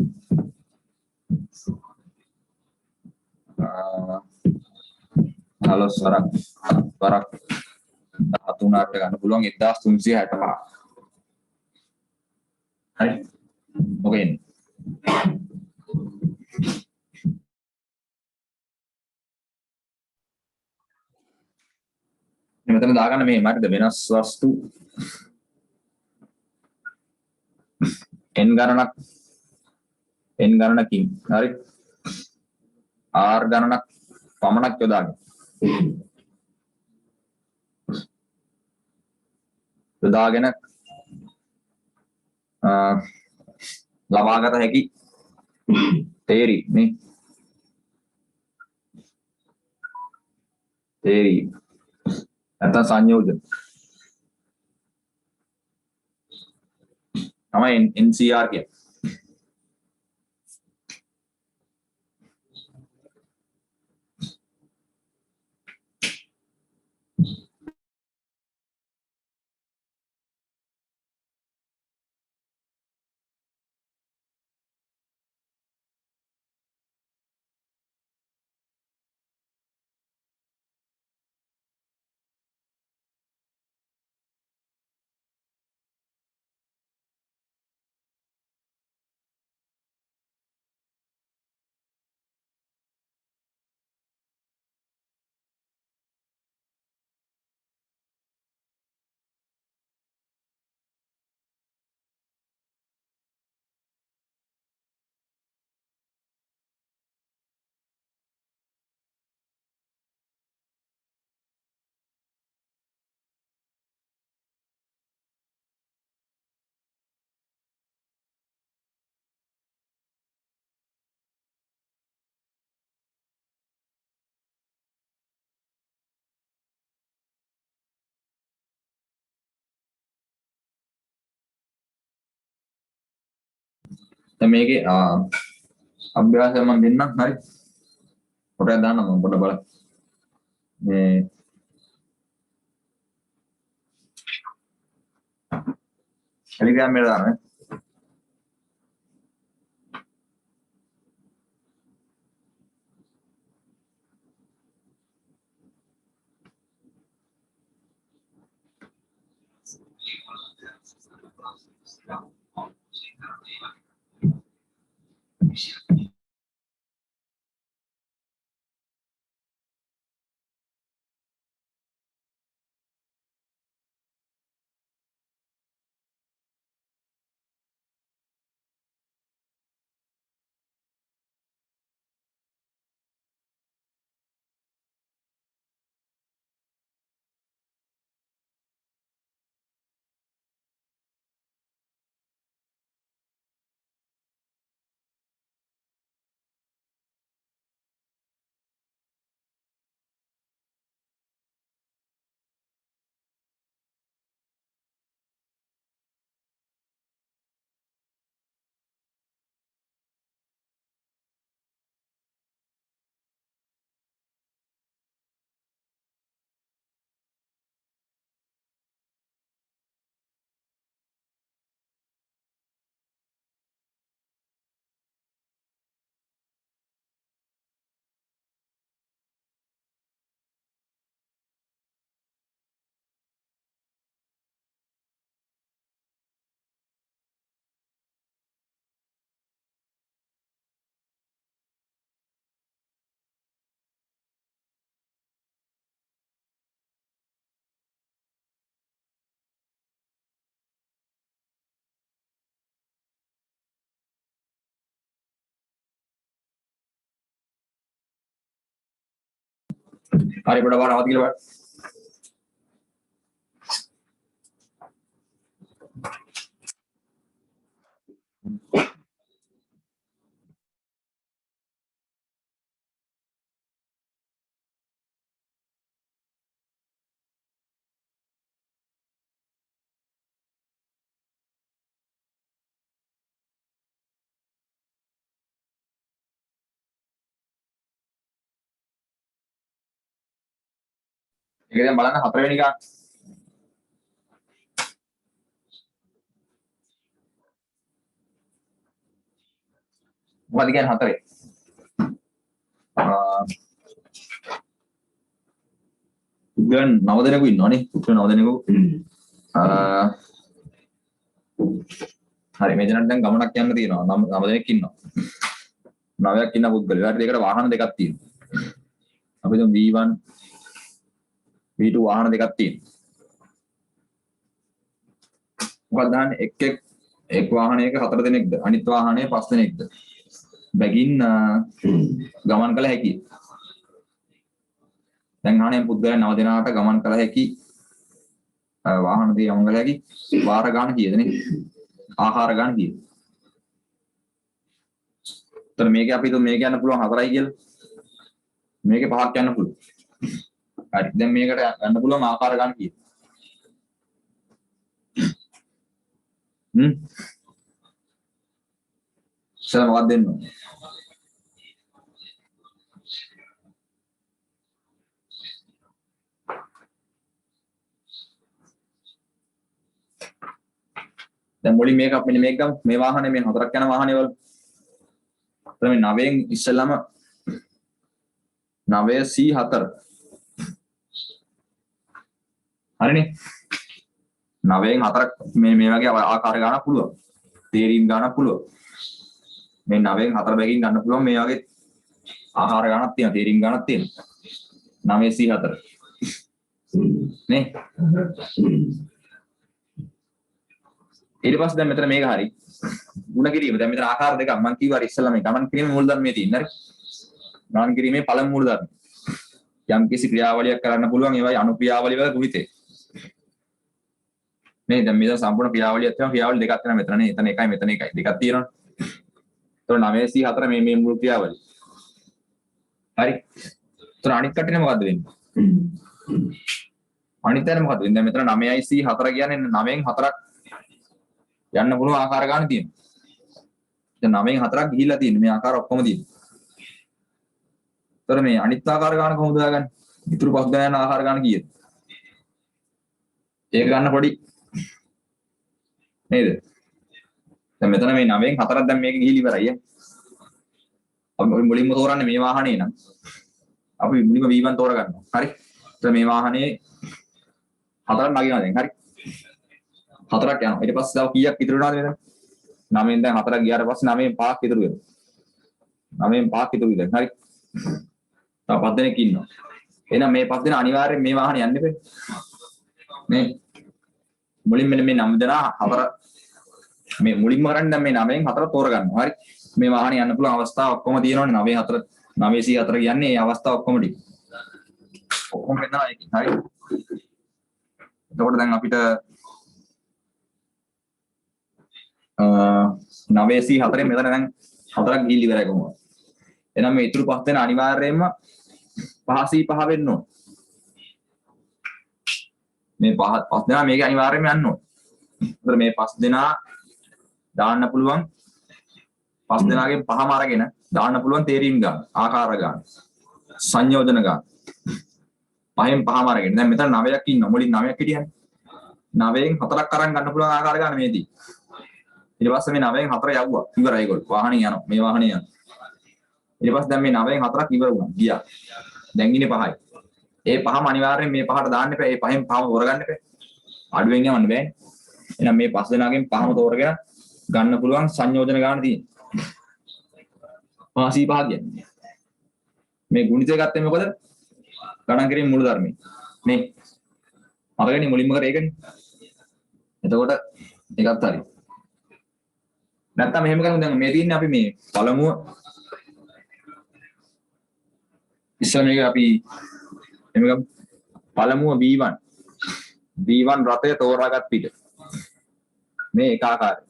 Halo Sarah, Barak, Tunar dengan peluang itu 1365. Hai, mungkin. Ini meter dagan nih, mari deh benas wastu. N gana king, hari R gana pamanak jodag. Jodaගෙන ලබා ගත හැකි තේරි නේ තේරි නැත්නම් සංයෝජන තමයි NCR කියන්නේ. දැන් මේකේ අභ්‍යාසය මම දෙන්නම් හරි පොඩක් දාන්න මම පොඩ බලන්න මේ ටෙලිග්‍රෑම් එකේ දාන්න හරි පොඩ බලන්න අවදි කියලා බලන්න ඒක දැන් බලන්න හතරවෙනි එක මොකද කියන්නේ හතරේ පුද්ගලයන් 9 දෙනෙකු ඉන්නවනේ. පුද්ගලයන් 9 දෙනෙකු. හරි මේ දෙනාට දැන් ගමනක් යන්න තියෙනවා. 9 දෙනෙක් ඉන්නවා. 9ක් ඉන්න පුද්ගලයෝ. ඊට ඒකට වාහන දෙකක් තියෙනවා. අපි දැන් V1 V2 වාහන දෙකක් තියෙනවා. මොකක්ද දාන්නේ එක් වාහනයක 4 දෙනෙක්ද අනිත් වාහනයේ 5 දෙනෙක්ද බැගින් ගමන් කළ හැකියි. දැන් ආනේ පුද්ගලයන් 9 දෙනාට ගමන් කළ හැකි වාහන දී ගමන් කළ හැකි වාර ගන්න කීයද නේ? ආහාර ගන්න කීයද? එතන මේකේ අපි හිතුව මේක යන්න පුළුවන් 4යි කියලා. මේකේ 5ක් යන්න පුළුවන්. හරි. දැන් මේකට යන්න පුළුවන් ආකාර ගන්න කීයද? සර මොකක්ද දෙන්න ඕනේ? දැන් මුලින් මේක මෙන්න මේක ගමු. මේ වාහනේ මේ 4ක් යන වාහනේ වල. එතන මේ 9න් ඉස්සෙල්ලාම 9C4. හරිනේ. 9න් 4ක් මේ වගේ ආකාර ගන්න පුළුවන්. තේරීම් ගන්න පුළුවන්. මේ 9න් 4 බැගින් ගන්න පුළුවන් මේ වගේ ආහාර ගන්නක් තියෙනවා. තේරීම් ගන්නක් තියෙනවා. 9C4. නේ? ඊට පස්සේ දැන් මෙතන මේක හරි. ಗುಣ කිරීම. දැන් මෙතන ආකාර දෙකක් මම කිව්වා ඉස්සෙල්ලා මේ ගමන් කිරීමේ මූලධර්මයේ තියෙන හරි. ගමන් කිරීමේ පළමු මූලධර්ම. යම් කිසි ක්‍රියාවලියක් කරන්න පුළුවන් ඒවයි අනුක්‍රියාවලිය වල ගුණිතේ. මේ දැන් මෙතන සම්පූර්ණ ක්‍රියාවලියක් තියෙනවා. ක්‍රියාවලිය දෙකක් තියෙනවා මෙතන නේ. එතන එකයි මෙතන එකයි. දෙකක් තියෙනවා. ඒතකොට 9C4 මේ මූල ක්‍රියාවලිය. හරි. ඒතර අනිත් කටනේ මොකද්ද වෙන්නේ? අනිත් පැත්තේ මොකද්ද වෙන්නේ? දැන් මෙතන 9C4 කියන්නේ 9න් 4ක් යන්න පුළුවන් ආකාර ගන්න තියෙනවා. දැන් 9න් 4ක් ගිහිල්ලා තියෙන්නේ. මේ ආකාර ඔක්කොම තියෙනවා. ඒතර මේ අනිත් ආකාර ගන්න කොහොමද දාගන්නේ? ඉතුරු 5 දෙනා යන ආකාර ගන්න කීයද? ඒක ගන්න පොඩි නේද? දැන් මෙතන මේ 9න් 4ක් දැන් මේක ගිහිලි ඉවරයි. අපි මුලින්ම තෝරන්නේ මේ වාහනේ නම්. අපි මුලින්ම V1 තෝරගන්නවා. හරි. ඒතර මේ වාහනේ 4ක් නගිනවා දැන්. හරි. 4ක් යනවා. ඊට පස්සේ තව කීයක් ඉතුරු වෙනවද මෙතන? 9න් දැන් 4ක් ගියාට පස්සේ 9න් 5ක් ඉතුරු වෙනවා. 9න් 5ක් ඉතුරුයි දැන්. හරි. තව 5 දෙනෙක් ඉන්නවා. එහෙනම් මේ 5 දෙනා අනිවාර්යෙන් මේ වාහනේ යන්න එපේ. නේ? මුලින් මෙන්න මේ 9 දෙනා 4 මේ මුලින්ම කරන්නේ දැන් මේ 9න් 4 තෝරගන්නවා. හරි. මේ වාහනේ යන්න පුළුවන් අවස්ථා ඔක්කොම තියෙනවනේ 9 9C4 කියන්නේ මේ අවස්ථා ඔක්කොම ටික. ඔක්කොම වෙනවා ඒකෙන්. හරි. එතකොට දැන් අපිට 9C4 මෙතන දැන් 4ක් ගිහිලි ඉවරයි කොහොමද? එහෙනම් මේ ඉතුරු 5 දෙනා අනිවාර්යයෙන්ම 5C5 වෙන්න ඕන. මේ 5 දෙනා මේක අනිවාර්යයෙන්ම යන්න ඕන. ඒතර මේ 5 දෙනා දාන්න පුළුවන් 5 දෙනාගෙන් 5ම අරගෙන දාන්න පුළුවන් තේරීම් ගන්න, ආකාර ගන්න, සංයෝජන ගන්න. 5න් 5ම අරගෙන. දැන් මෙතන 9ක් ඉන්නවා. මුලින් 9ක් හිටියනේ. 9න් 4ක් අරන් ගන්න පුළුවන් ආකාර ගන්න මේදී. ඊට පස්සේ මේ 9න් 4 යවුවා. ඉවරයි ඒගොල්ලෝ. වාහනේ යනවා. මේ වාහනේ යනවා. ඊට පස්සේ දැන් මේ 9න් 4ක් ඉවර වුණා. ගියා. දැන් ඉන්නේ 5යි. ඒ 5ම අනිවාර්යෙන් මේ 5ට දාන්න එපා. ඒ 5න් 5ම තෝරගන්න එපා. අඩුවෙන් යවන්න බෑනේ. එහෙනම් මේ 5 දෙනාගෙන් 5ම තෝරගෙන ගන්න පුළුවන් සංයෝජන ගන්න තියෙනවා. 5C5 කියන්නේ. මේ ගුණිතය ගත්තේ මොකද? ගණන් කිරීම මූල ධර්මයේ. මේ අරගෙන මුලින්ම කර ඒකනේ. එතකොට ඒකත් හරි. නැත්තම් මෙහෙම කරමු දැන් මේ තියෙන්නේ අපි මේ පළමුව ඉස්සර මේක අපි එහෙම ගමු. පළමුව B1. B1 රතය තෝරාගත් පිට. මේ එක ආකාරයි.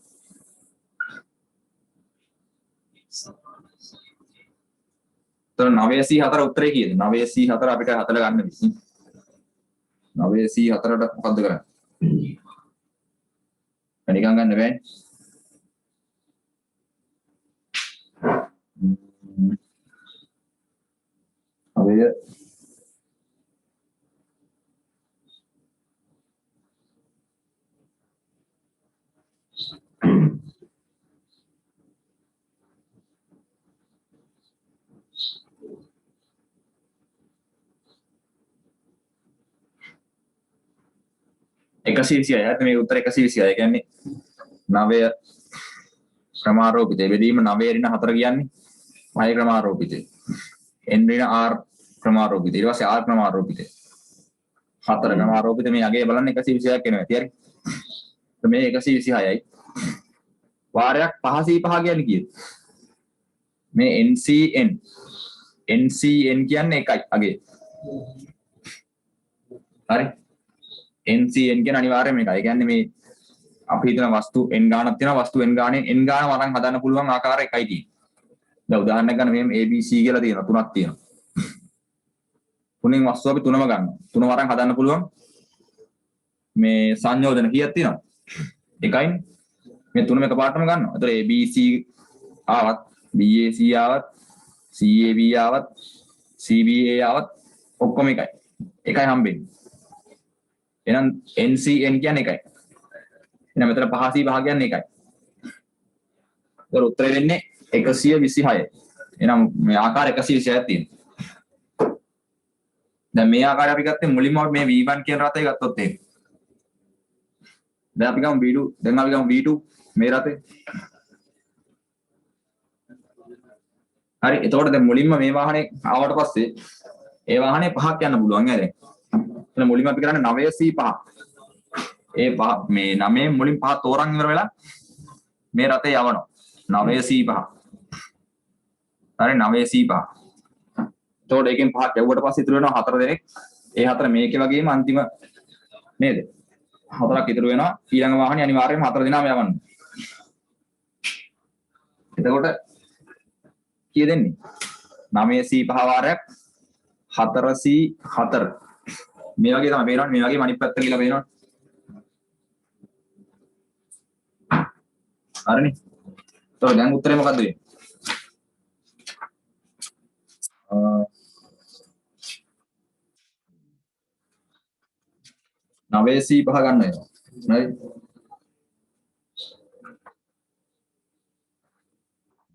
තොර 9C4 උත්තරේ කීයද? 9C4 අපිට හතල ගන්න විසි. 9C4ට මොකද්ද කරන්නේ? නිකන් ගන්න බෑනේ. අවය 126යි. හරිද? මේ උත්තර 126. ඒ කියන්නේ 9 ක්‍රමාරෝපිතය. බෙදීම 9 ඍණ 4 කියන්නේ y ක්‍රමාරෝපිතය. n ඍණ r ක්‍රමාරෝපිතය. ඊට පස්සේ r ක්‍රමාරෝපිතය. 4 ක්‍රමාරෝපිතය මේ අගේ බලන්න 126ක් එනවා ඇති. හරි. මේ 126යි. වාරයක් 5 5 කියන්නේ කීයද? මේ NCN කියන්නේ එකයි අගේ. හරි. NCN කියන අනිවාර්යයෙන්ම එකයි. ඒ කියන්නේ මේ අපි හිතන වස්තු n ගානක් තියෙනවා. වස්තු n ගානෙන් n ගාන වරන් හදන්න පුළුවන් ආකාරය එකයි තියෙන්නේ. දැන් උදාහරණයක් ගන්න මේ ABC කියලා තියෙනවා. තුනක් තියෙනවා. තුනෙන් වස්තු අපි තුනම ගන්නවා. තුන වරන් හදන්න පුළුවන් මේ සංයෝජන කීයක් තියෙනවද? එකයිනේ. මේ තුනම එකපාරටම ගන්නවා. ඒතර ABC ආවත් BAC ආවත් CAB ආවත් CBA ආවත් ඔක්කොම එකයි. එකයි හම්බෙන්නේ. එහෙනම් NCN කියන්නේ එකයි. එහෙනම් මෙතන 5 5 කියන්නේ එකයි. ඒතර උත්තරේ වෙන්නේ 126යි. එහෙනම් මේ ආකාර 126ක් තියෙනවා. දැන් මේ ආකාරය අපි ගත්තේ මුලින්ම මේ V1 කියන රටේ ගත්තොත් එහෙම. දැන් අපි ගමු V2. දැන් අපි ගමු V2 මේ රටේ. හරි. එතකොට දැන් මුලින්ම මේ වාහනේ ආවට පස්සේ ඒ වාහනේ 5ක් යන්න පුළුවන් නේද? එතන මුලින්ම අපි කරන්නේ 9C5. ඒ මේ 9 මුලින් 5 තෝරන් ඉවර වෙලා මේ රටේ යවනවා. 9C5. හරි 9C5. එතකොට එකෙන් 5ක් යවුවට පස්සේ ඉතුරු වෙනවා 4 දෙනෙක්. ඒ 4 මේකේ වගේම අන්තිම නේද? 4ක් ඉතුරු වෙනවා. ඊළඟ වාහනේ අනිවාර්යයෙන්ම 4 දෙනාම යවන්න. එතකොට කීය දෙන්නේ? 9C5 වාරයක් 4C4. මේ වගේ තමයි පේනවනේ. මේ වගේම අනිත් පැත්ත කියලා පේනවනේ. හරිනේ. તો දැන් උත්තරේ මොකද්ද වෙන්නේ? 9C5 ගන්න වෙනවා. හරි.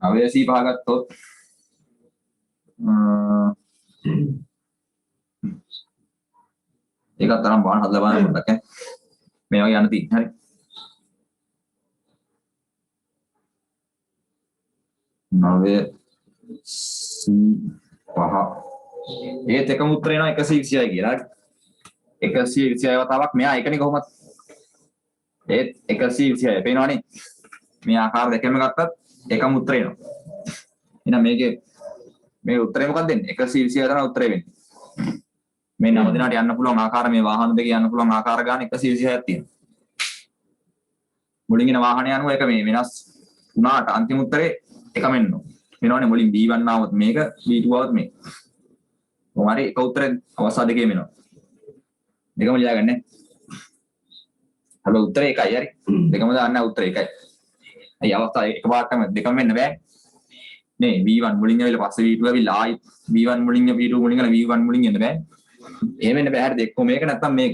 9C5 ගත්තොත් ඒකත් තරම් බාන හදලා බලන්න පොඩ්ඩක් ඈ. මේ වගේ යන්න තියෙන්නේ. හරි. 9C5 ඒත් එකම උත්තරේ එනවා 126 කියලා. හරි. 126 වතාවක් මෙයා එකනේ කොහොමද? ඒත් 126 පේනවනේ. මේ ආකාර දෙකෙන්ම ගත්තත් එකම උත්තරේ එනවා. එහෙනම් මේකේ මේ උත්තරේ මොකක්ද දෙන්නේ? 126 තමයි උත්තරේ වෙන්නේ. මේ 9 දිනකට යන්න පුළුවන් ආකාර මේ වාහන දෙකේ යන්න පුළුවන් ආකාර ගන්න 126ක් තියෙනවා. මුලින් එන වාහනය අනුව එක මේ වෙනස් වුණාට අන්තිම උත්තරේ එකම එන්න ඕන. වෙනවනේ මුලින් B1 ආවොත් මේක B2 ආවොත් මේක. කොහොම හරි එක උත්තරේ අවස්ථා දෙකේම එනවා. දෙකම ලියාගන්න. හැබැයි උත්තරේ එකයි හරි. දෙකම දාන්න උත්තරේ එකයි. අය අවස්ථා එකපාරටම දෙකම වෙන්න බෑ. නේ V1 මුලින් ඇවිල්ලා පස්සේ V2 ඇවිල්ලා ආයි V1 මුලින් V2 මුලින් ගලා V1 මුලින් එන්න බෑ. එහෙම වෙන්න බෑ හරිද? එක්ක මේක නැත්තම් මේක.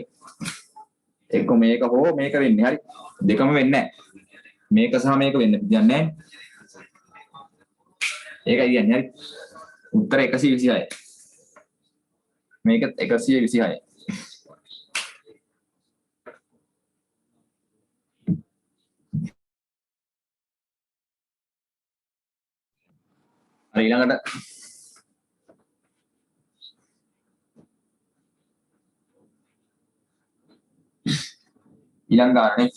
එක්ක මේක හෝ මේක වෙන්නේ හරි. දෙකම වෙන්නේ නැහැ. මේක සහ මේක වෙන්න දෙයක් නැහැ. ඒකයි කියන්නේ හරි. උත්තර 126යි. මේක 126යි. හරි ඊළඟට ඊළඟ ගානේ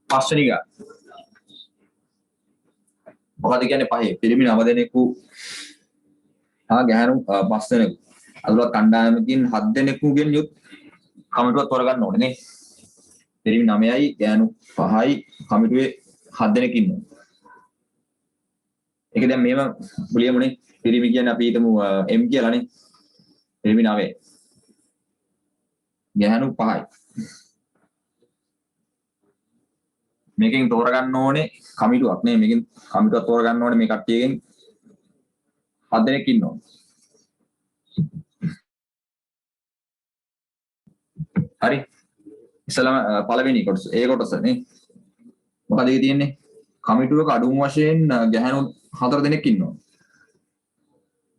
පස්වෙනි ගාන. මොකද කියන්නේ පහේ පිරිමි 9 දෙනෙකු හා ගැහැණු 5 දෙනෙකු. අදුරත් කණ්ඩායමකින් 7 දෙනෙකුගෙන් යුත් කමිටුවක් තෝරගන්න ඕනේ නේ. පිරිමි 9යි ගැහැණු 5යි කමිටුවේ 7 දෙනෙක් ඉන්නවා. ඒක දැන් මේව මුලියමුනේ පිරිමි කියන්නේ අපි හිතමු M කියලානේ. පිරිමි 9. ගැහැණු 5යි. මේකෙන් තෝරගන්න ඕනේ කමිටුවක් නේ. මේකෙන් කමිටුවක් තෝරගන්න ඕනේ මේ කට්ටියගෙන් 7 දෙනෙක් ඉන්නවා. හරි. ඉස්සලම පළවෙනි කොටස. ඒ කොටස නේ. මොකද ඒක තියෙන්නේ? කමිටුවක අඩුම වශයෙන් ගැහැණු 4 දෙනෙක් ඉන්නවා.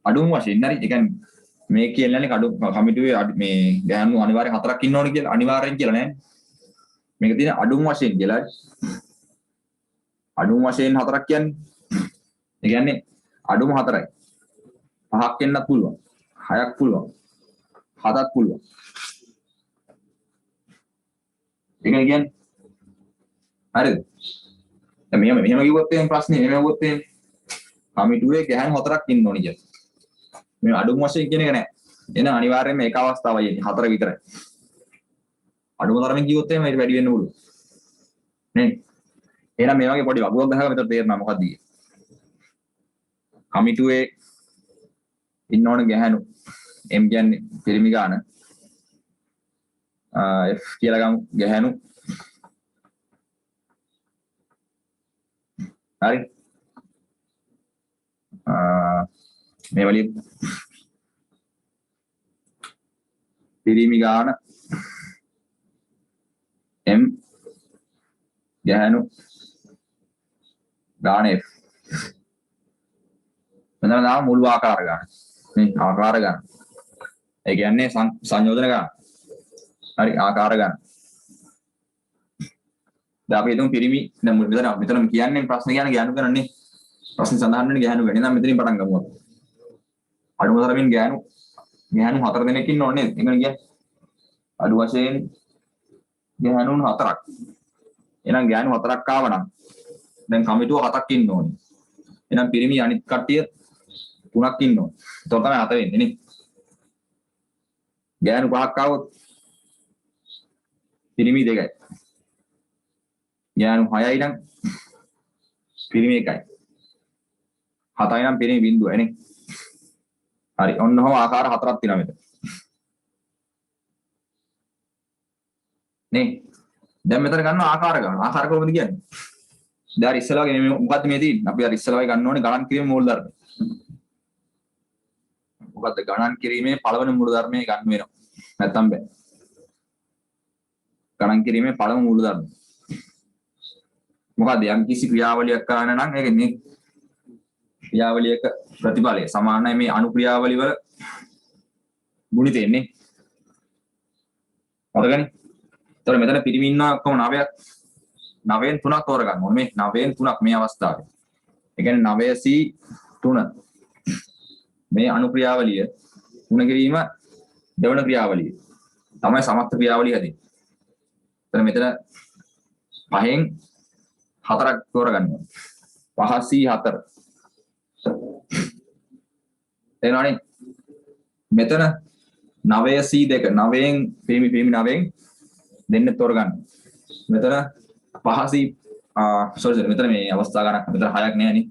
අඩුම වශයෙන් හරි. ඒ කියන්නේ මේ කියන්නේ කඩු කමිටුවේ මේ ගෑනු අනිවාර්යෙන් 4ක් ඉන්න ඕනේ කියලා අනිවාර්යෙන් කියලා නෑ. මේක තියෙන අඩුම වශයෙන් කියලා. අඩුම වශයෙන් 4ක් කියන්නේ. ඒ කියන්නේ අඩුම 4යි. 5ක් එන්නත් පුළුවන්. 6ක් පුළුවන්. 7ක් පුළුවන්. ඒක කියන්නේ හරිද? දැන් මෙහෙම කිව්වොත් එහෙනම් ප්‍රශ්නේ මෙහෙම කිව්වොත් එහෙනම් කමිටුවේ ගෑනු 4ක් ඉන්න ඕනේ කියලා. මේ අඩුම වශයෙන් කියන එක නෑ. එන අනිවාර්යයෙන්ම ඒක අවස්ථාවයි එන්නේ 4 විතරයි. අඩුම තරමින් කිව්වොත් එහෙම ඊට වැඩි වෙන්න පුළුවන්. නේ? එහෙනම් මේ වගේ පොඩි වගුවක් ගහලා මෙතන තේරෙනවා මොකක්ද කියේ. කමිටුවේ ඉන්න ඕන ගැහැණු M කියන්නේ පිරිමි ගාන F කියලා ගමු ගැහැණු හරි මේ වලින් පිරිමි ගාන M ගැහැණු ගාන F මෙතන දාම මුළු ආකාර ගන්න. මේ ආකාර ගන්න. ඒ කියන්නේ සංයෝජන ගන්න. හරි ආකාර ගන්න. දැන් අපි හිතමු පිරිමි දැන් මෙතන කියන්නේ ප්‍රශ්න කියන්නේ ගෑනු කරන්නේ. ප්‍රශ්න සඳහන් වෙන්නේ ගෑනු ගැන. එහෙනම් මෙතනින් පටන් ගමු අපි. අඩුම තරමින් ගෑනු 4 දෙනෙක් ඉන්න ඕනේ නේද? ඒක කියන්නේ අඩු වශයෙන් ගෑනු 4ක්. එහෙනම් ගෑනු 4ක් ආව නම් දැන් කමිටුව 7ක් ඉන්න ඕනේ. එහෙනම් පිරිමි අනිත් කට්ටිය 3ක් ඉන්න ඕනේ. එතකොට තමයි 7 වෙන්නේ නේ. ගෑනු 5ක් ආවොත් පිරිමි 2යි. ගෑනු 6යි නම් පිරිමි 1යි. 7යි නම් පිරිමි 0යි නේ. හරි ඔන්න ඔහම ආකාර 4ක් තියෙනවා මෙතන. නේ. දැන් මෙතන ගන්න ආකාර ගන්න. ආකාර කොහොමද කියන්නේ? දැන් අර ඉස්සලා වගේ මේ මොකද්ද මේ තියෙන්නේ? අපි අර ඉස්සලා වගේ ගන්න ඕනේ ගණන් කිරීමේ මූල ධර්ම. මොකද්ද ගණන් කිරීමේ පළවෙනි මූල ධර්මයේ ගන්න වෙනවා. නැත්තම් බෑ. ගණන් කිරීමේ පළමු මූල ධර්ම. මොකද්ද යම් කිසි ක්‍රියාවලියක් කරන්න නම් ඒක මේ ක්‍රියාවලියක ප්‍රතිඵලය සමානයි මේ අනු ක්‍රියාවලිය වල ගුණිත එන්නේ. හරිගනේ. ඒතර මෙතන පිරිමි ඉන්නවා ඔක්කොම 9ක්. 9න් 3ක් තෝරගන්න ඕනේ. මේ 9න් 3ක් මේ අවස්ථාවේ. ඒ කියන්නේ 9C3 මේ අනු ක්‍රියාවලිය ගුණ කිරීම දෙවන ක්‍රියාවලිය. තමයි සමස්ත ක්‍රියාවලිය හැදෙන්නේ. එතන මෙතන 5න් 4ක් තෝරගන්න ඕනේ. 5C4 එනවනේ මෙතන 9C2 9න් පිරිමි 9න් දෙන්න තෝරගන්න. මෙතන 5C sorry මෙතන මේ අවස්ථා ගණක් මෙතන 6ක් නෑ නේ.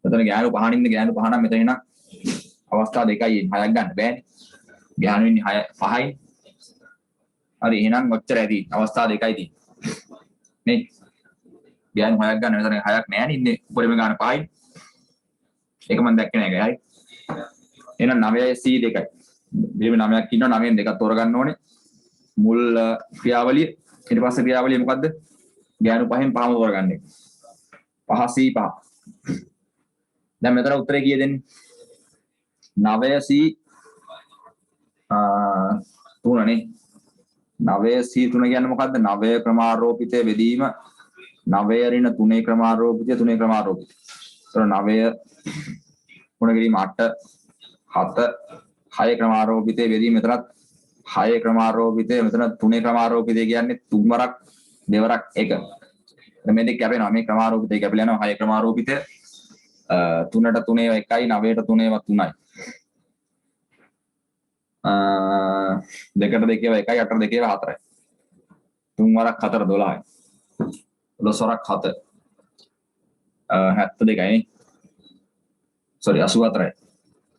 මෙතන ගෑනු 5න් ඉන්න ගෑනු 5 නම් මෙතන එන අවස්ථා 2යි 6ක් ගන්න බෑනේ. ගෑනු ඉන්නේ 5යි. හරි එහෙනම් ඔච්චර ඇති අවස්ථා 2යි තියෙන්නේ. නේ ගෑනු 6ක් ගන්න මෙතන 6ක් නෑනේ ඉන්නේ උඩම ගන්න 5යි. ඒක මම දැක්කේ නෑ ගයි. එහෙනම් 9C2යි. පිරිමි 9ක් ඉන්නවා 9න් 2ක් තෝරගන්න ඕනේ. මුල් ක්‍රියාවලිය ඊට පස්සේ ක්‍රියාවලිය මොකද්ද? ගෑනු 5න් 5ම තෝරගන්නේ. 5C5. දැන් මෙතන උත්තරේ කීයද දෙන්නේ? 9C3 නේ. 9C3 කියන්නේ මොකද්ද? 9 ක්‍රමාරෝපිතය බෙදීම 9 ඍණ 3 ක්‍රමාරෝපිතය 3 ක්‍රමාරෝපිතය. ඒතර 9 ගුණ කිරීම 8 7 6 ක්‍රමාරෝපිතය බෙදීම මෙතනත් 6 ක්‍රමාරෝපිතය මෙතන 3 ක්‍රමාරෝපිතය කියන්නේ තුන්වරක් දෙවරක් එක. මේ දෙක කැපෙනවා මේ ක්‍රමාරෝපිතය කැපිලා යනවා 6 ක්‍රමාරෝපිතය 3ට 3 1යි 9ට 3 3යි. 2ට 2 1යි 8ට 2 4යි. තුන් වරක් 4 12යි. 12 වරක් 7 72යි නේ. sorry 84යි.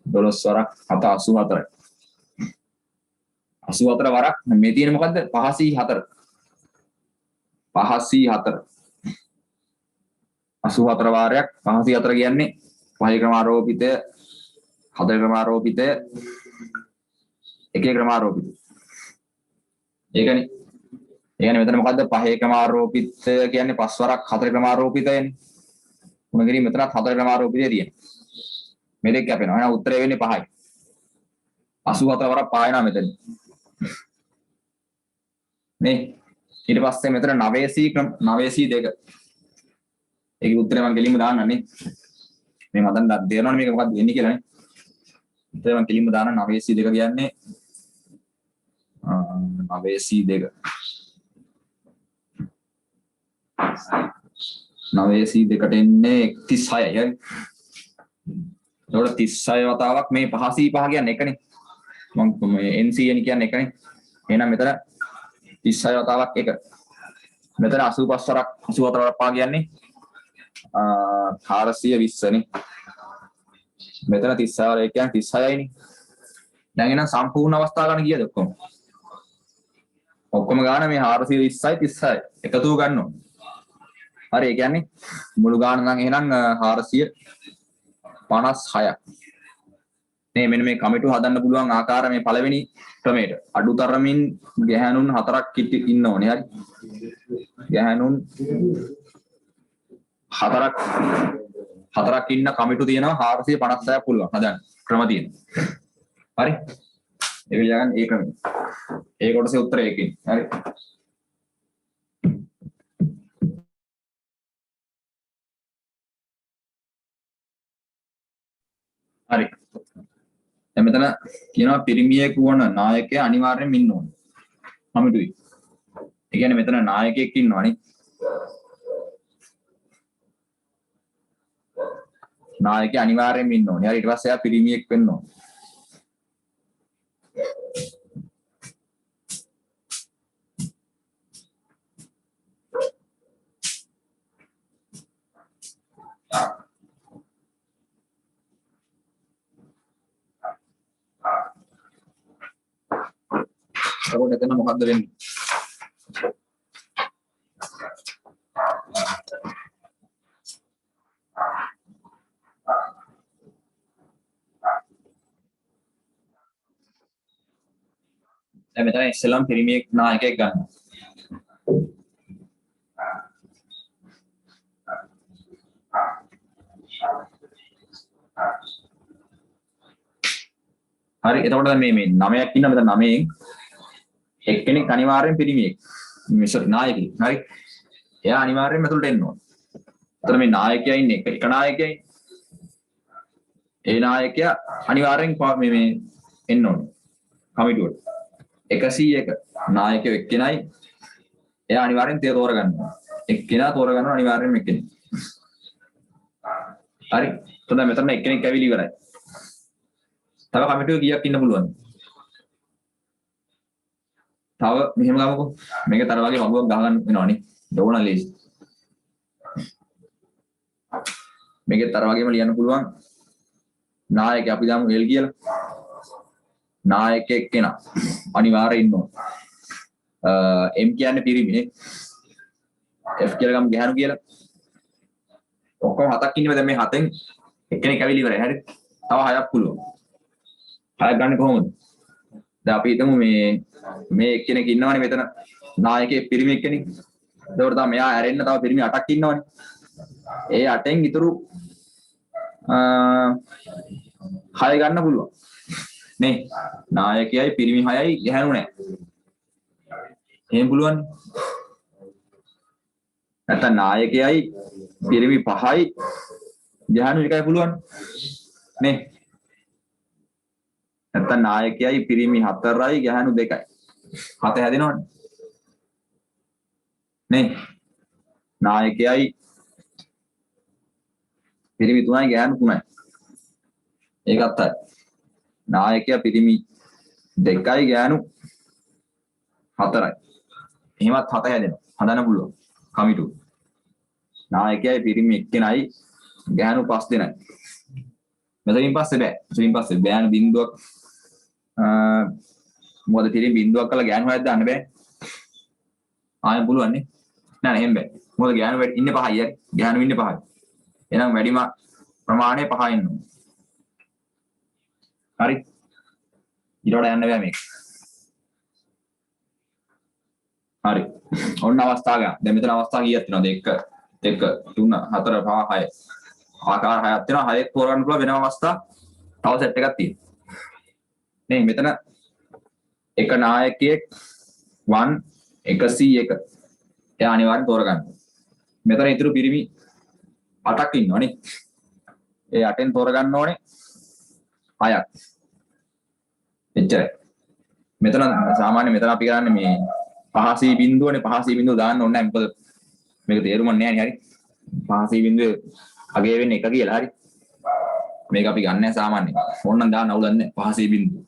12 වරක් 7 84යි. 84 වරක් මේ තියෙන මොකද්ද 5C4 5C4 84 වාරයක් 5C4 කියන්නේ 5 ක්‍රමාරෝපිතය 4 ක්‍රමාරෝපිතය 1 ක්‍රමාරෝපිතය ඒකනේ. ඒ කියන්නේ මෙතන මොකද්ද 5 ක්‍රමාරෝපිතය කියන්නේ 5 වරක් 4 ක්‍රමාරෝපිතයනේ. මොන කිරීම මෙතනත් 4 ක්‍රමාරෝපිතය තියෙනවා. මේ දෙක කැපෙනවා. එහෙනම් උත්තරය වෙන්නේ 5යි. 84 වරක් පායනවා මෙතන. නේ ඊට පස්සේ මෙතන 9C2. ඒකේ උත්තරේ මම කෙලින්ම දාන්නම් නේ. මේ මම දැන් දෙනවනේ මේක මොකක්ද වෙන්නේ කියලා නේ. උත්තරේ මම කෙලින්ම දාන්න 9C2 කියන්නේ 9C2. 9C2ට එන්නේ 36යි. හරි. ඒකට 36 වතාවක් මේ 5C5 කියන්නේ එකනේ. මම මේ NCN කියන්නේ එකනේ. එහෙනම් මෙතන 36 වතාවක් එක. මෙතන 85 වරක් 84 වරක් පහ කියන්නේ 420 නේ. මෙතන 36 වර කියන්නේ 36යි නේ. දැන් එහෙනම් සම්පූර්ණ අවස්ථාව ගන්න කීයද ඔක්කොම? ඔක්කොම ගන්න මේ 420යි 36යි එකතු ගන්නවා. හරි ඒ කියන්නේ මුළු ගාන නම් එහෙනම් 456ක්. මේ මෙන්න මේ කමිටු හදන්න පුළුවන් ආකාර මේ පළවෙනි ක්‍රමයට අඩුතරමින් ගැහැණුන් 4ක් ඉන්න ඕනේ. හරි. ගැහැණුන් 4ක් ඉන්න කමිටු තියෙනවා 456ක් පුළුවන් හදන්න ක්‍රම තියෙනවා. හරි. ඒක ලියගන්න ඒ ක්‍රමය. ඒ කොටසේ උත්තරය ඒකේ. හරි. හරි. දැන් මෙතන කියනවා පිරිමියෙකු වන නායකයා අනිවාර්යෙන්ම ඉන්න ඕනේ. කමිටුයි. ඒ කියන්නේ මෙතන නායකයෙක් ඉන්නවනේ. නායකයා අනිවාර්යෙන්ම ඉන්න ඕනේ. හරි ඊට පස්සේ එයා පිරිමියෙක් වෙන්න ඕනේ. එතකොට එතන මොකද්ද වෙන්නේ? දැන් මෙතන ඉස්සෙල්ලාම පිරිමියෙක් නායකයෙක් ගන්න. හරි එතකොට දැන් මේ 9ක් ඉන්නවා මෙතන 9න් එක්කෙනෙක් අනිවාර්යෙන් පිරිමියෙක්. මේ නායකයෙක්. හරි. එයා අනිවාර්යෙන්ම මෙතනට එන්න ඕන. එතන මේ නායකයා ඉන්නේ එක නායකයයි. ඒ නායකයා අනිවාර්යෙන් මේ එන්න ඕනේ. කමිටුවට. 101 නායකයෙක් එක්කෙනයි. එයා අනිවාර්යෙන් තෝරගන්නවා. එක්කෙනා තෝරගන්නවා අනිවාර්යෙන්ම එක්කෙනෙක්. හරි. එතන මෙතන එක්කෙනෙක් ඇවිලි ඉවරයි. තව කමිටුවේ කීයක් ඉන්න පුළුවන්ද? තව මෙහෙම ගමුකෝ. මේක තර වගේ වගුවක් ගහගන්න වෙනවනේ. දෝණ ලේසි. මේකේ තර වගේම ලියන්න පුළුවන්. නායකයා අපි දාමු L කියලා. නායකයෙක් කෙනා අනිවාර්යෙන් ඉන්න ඕන. M කියන්නේ පිරිමිනේ. F කියලා ගමු ගැහණු කියලා. ඔක්කොම 7ක් ඉන්නවා. දැන් මේ 7න් එක්කෙනෙක් ඇවිල්ලා ඉවරයි. හරි. තව 6ක් පුළුවන්. 6ක් ගන්න කොහොමද? දැන් අපි හිතමු මේ එක්කෙනෙක් ඉන්නවනේ මෙතන නායකයෙක් පිරිමි එක්කෙනෙක්. ඒකට තමයි මෙයා ඇරෙන්න තව පිරිමි 8ක් ඉන්නවනේ. ඒ 8න් ඉතුරු 6 ගන්න පුළුවන්. නේ නායකයයි පිරිමි 6යි ගැහණු නැහැ. එහෙම පුළුවන්. නැත්නම් නායකයයි පිරිමි 5යි ගැහණු 1යි පුළුවන්. නේ නැත්නම් නායකයයි පිරිමි 4යි ගැහණු 2යි. 7 හැදෙනවනේ. නේ නායකයයි පිරිමි 3යි ගැහණු 3යි. ඒකත් හරි. නායකයා පිරිමි 2යි ගැහණු 4යි. එහෙමත් 7 හැදෙනවා. හදන්න පුළුවන්. කමිටුව. නායකයයි පිරිමි එක්කෙනයි ගැහණු 5 දෙනයි. මෙතනින් පස්සේ බෑ. මෙතනින් පස්සේ බෑන බින්දුවක් මොකද පිරිමි බින්දුවක් කරලා ගැහණු හයක් දාන්න බෑ. ආයෙ පුළුවන් නේ. නෑ එහෙම බෑ. මොකද ගැහණු ඉන්නේ 5යි හරි. ගැහණු ඉන්නේ 5යි. එහෙනම් වැඩිම ප්‍රමාණය 5 ඉන්න ඕනේ. හරි. ඊට වඩා යන්න බෑ මේක. හරි. ඔන්න අවස්ථාව ගන්න. දැන් මෙතන අවස්ථා කීයක් තියෙනවද? 1 2 3 4 5 6. ආකාර 6ක් තියෙනවා. 6ක් තෝරගන්න පුළුවන් වෙනම අවස්ථා. තව සෙට් එකක් තියෙනවා. නේ මෙතන එක නායකයෙක් 1 101 එයා අනිවාර්යෙන් තෝරගන්න. මෙතන ඉතුරු පිරිමි 8ක් ඉන්නවනේ. ඒ 8ෙන් තෝරගන්න ඕනේ 6ක්. එච්චරයි. මෙතන සාමාන්‍ය මෙතන අපි කරන්නේ මේ පහසී බිඳුවනේ පහසී බිඳුව දාන්න ඕනේ නැහැ. මොකද මේක තේරුම නැහැ නේ හරි. පහසී බිඳුවේ අගේ වෙන්නේ 1 කියලා හරි. මේක අපි ගන්න නැහැ සාමාන්‍යයෙන්. ඕනනම් දාන්න අවුලක් නැහැ පහසී බිඳුව.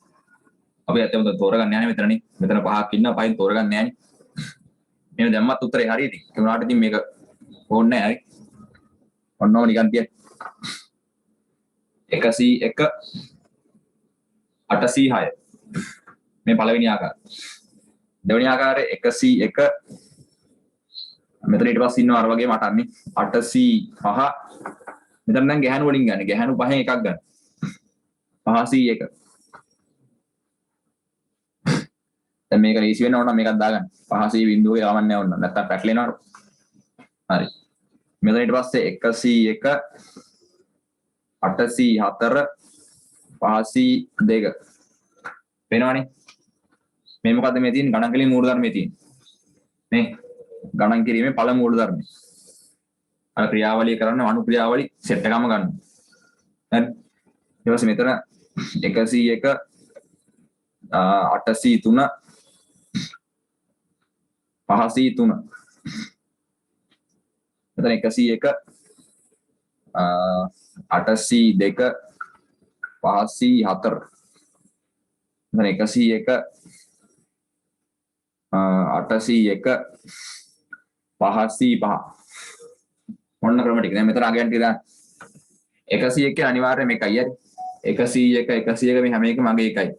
අපි ඇත්තම තෝරගන්න නැහැ මෙතනනේ. මෙතන 5ක් ඉන්නවා 5න් තෝරගන්න නැහැ නේ. මේව දැම්මත් උත්තරේ හරි ඉතින්. ඒ වුණාට ඉතින් මේක ඕනේ නැහැ හරි. ඔන්නෝ නිකන් තියන්න. 101 806 මේ පළවෙනි ආකාරය. දෙවෙනි ආකාරය 101 මෙතන ඊට පස්සේ ඉන්නවා අර වගේම 8න්නේ 805 මෙතන දැන් ගැහණු වලින් ගන්න. ගැහණු පහෙන් එකක් ගන්න. 501 දැන් මේක ලීසි වෙන්න ඕන නම් මේකක් දාගන්න. 500 බිඳුවේ යාමන්නේ ඕන නැත්තම් පැටලෙනවා. හරි. මෙතන ඊට පස්සේ 101 804 502 වෙනවනේ. මේ මොකද්ද මේ තියෙන්නේ? ගණන් කිරීමේ මූල ධර්මයේ තියෙන්නේ. මේ ගණන් කිරීමේ පළමු මූල ධර්මය. අර ක්‍රියාවලිය කරන්න අනු ක්‍රියාවලි සෙට් එකම ගන්න. හරි. ඊට පස්සේ මෙතන 101 803 503 මෙතන 101 802 504 මෙතන 101 801 505 මොන ක්‍රම ටික දැන් මෙතන අගයන් ටික දාන්න 101 අනිවාර්යයෙන් මේකයි හරි 101 101 මේ හැම එකම අගේ එකයි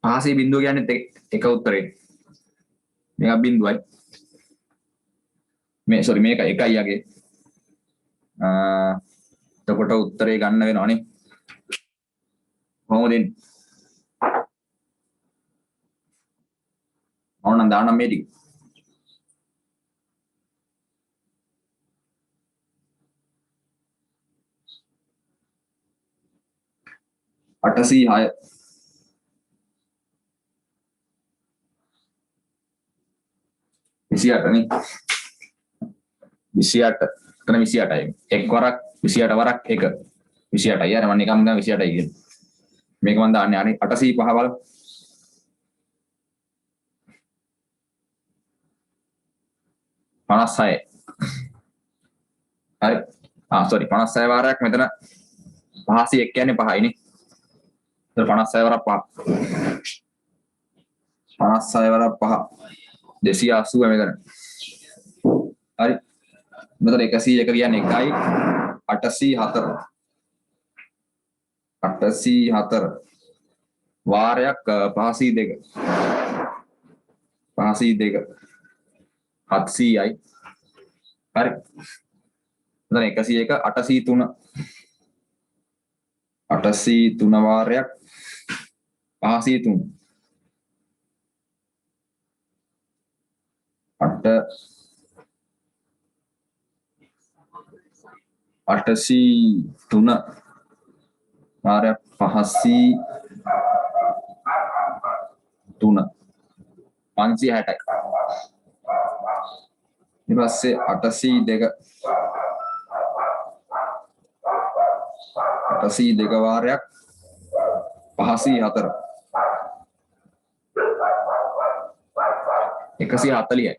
500 බිඳුව කියන්නේ එක උත්තරේ මේක බිඳුවයි මේ සෝරි මේක එකයි අගේ එතකොට උත්තරේ ගන්න වෙනවනේ කොහොමද එන්නේ ඕනනම් දාන්නම් මේ ටික අටසී 6 28 නේ 28 එතන 28යි එක් වරක් 28 වරක් එක 28යි අර මම නිකම්ම ගන්න 28යි කියන්නේ මේක මම දාන්නේ අනේ 805 බලන්න 56 හරි සෝරි 56 වාරයක් මෙතන 501 කියන්නේ 5යිනේ එතන 56 වරක් 5 56 වරක් 5 280 මෙතන හරි මෙතන 101 කියන්නේ 1යි 804 804 වාරයක් 502 502 700යි හරි මෙතන 101 803 803 වාරයක් 503 803 වාරයක් 503 560යි ඊට පස්සේ 802 වාරයක් 504 140යි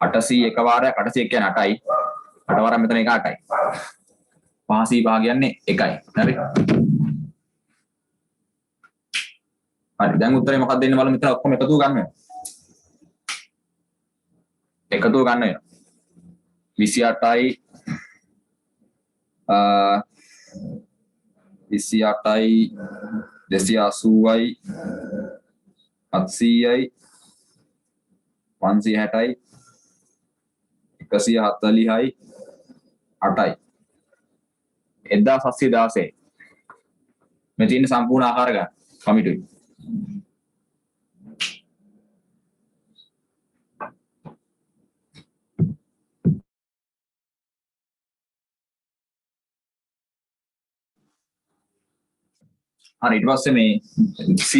801 වාරයක් 801 කියන්නේ 8යි 8 වාරයක් මෙතන එක 8යි 505 කියන්නේ 1යි හරි හරි දැන් උත්තරේ මොකක්ද දෙන්නේ බලමු මෙතන ඔක්කොම එකතුව ගන්න වෙනවා එකතුව ගන්න වෙනවා 28යි 28යි 280යි 700යි 560යි 140යි 8යි 1716 මේ තියෙන සම්පූර්ණ ආකාර ගන්න කමිටුයි හරි ඊට පස්සේ මේ C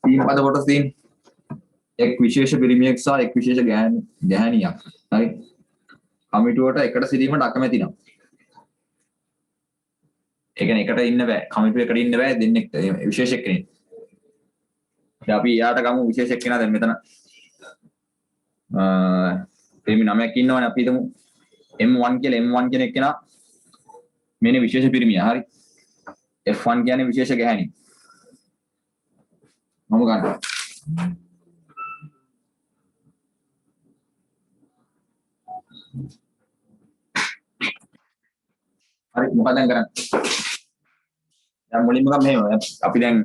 මොකද කොටස් තියෙන්නේ? එක් විශේෂ පිරිමියෙක් සහ එක් විශේෂ ගැහැණියක්. හරි. කමිටුවට එකට සිටීමට අකමැති නම්. ඒ කියන්නේ එකට ඉන්න බෑ. කමිටුව එකට ඉන්න බෑ දෙන්නෙක් විශේෂ එක්කෙනෙක්. දැන් අපි යාට ගමු විශේෂ එක්කෙනා දැන් මෙතන පිරිමි 9ක් ඉන්නවනේ අපි හිතමු M1 කියලා M1 කියන එක්කෙනා මෙන්න විශේෂ පිරිමියා. හරි. F1 කියන්නේ විශේෂ ගැහැණිය. මම ගන්නවා. හරි මොකක්ද දැන් කරන්නේ? දැන් මුලින්ම ගම මෙහෙම අපි දැන්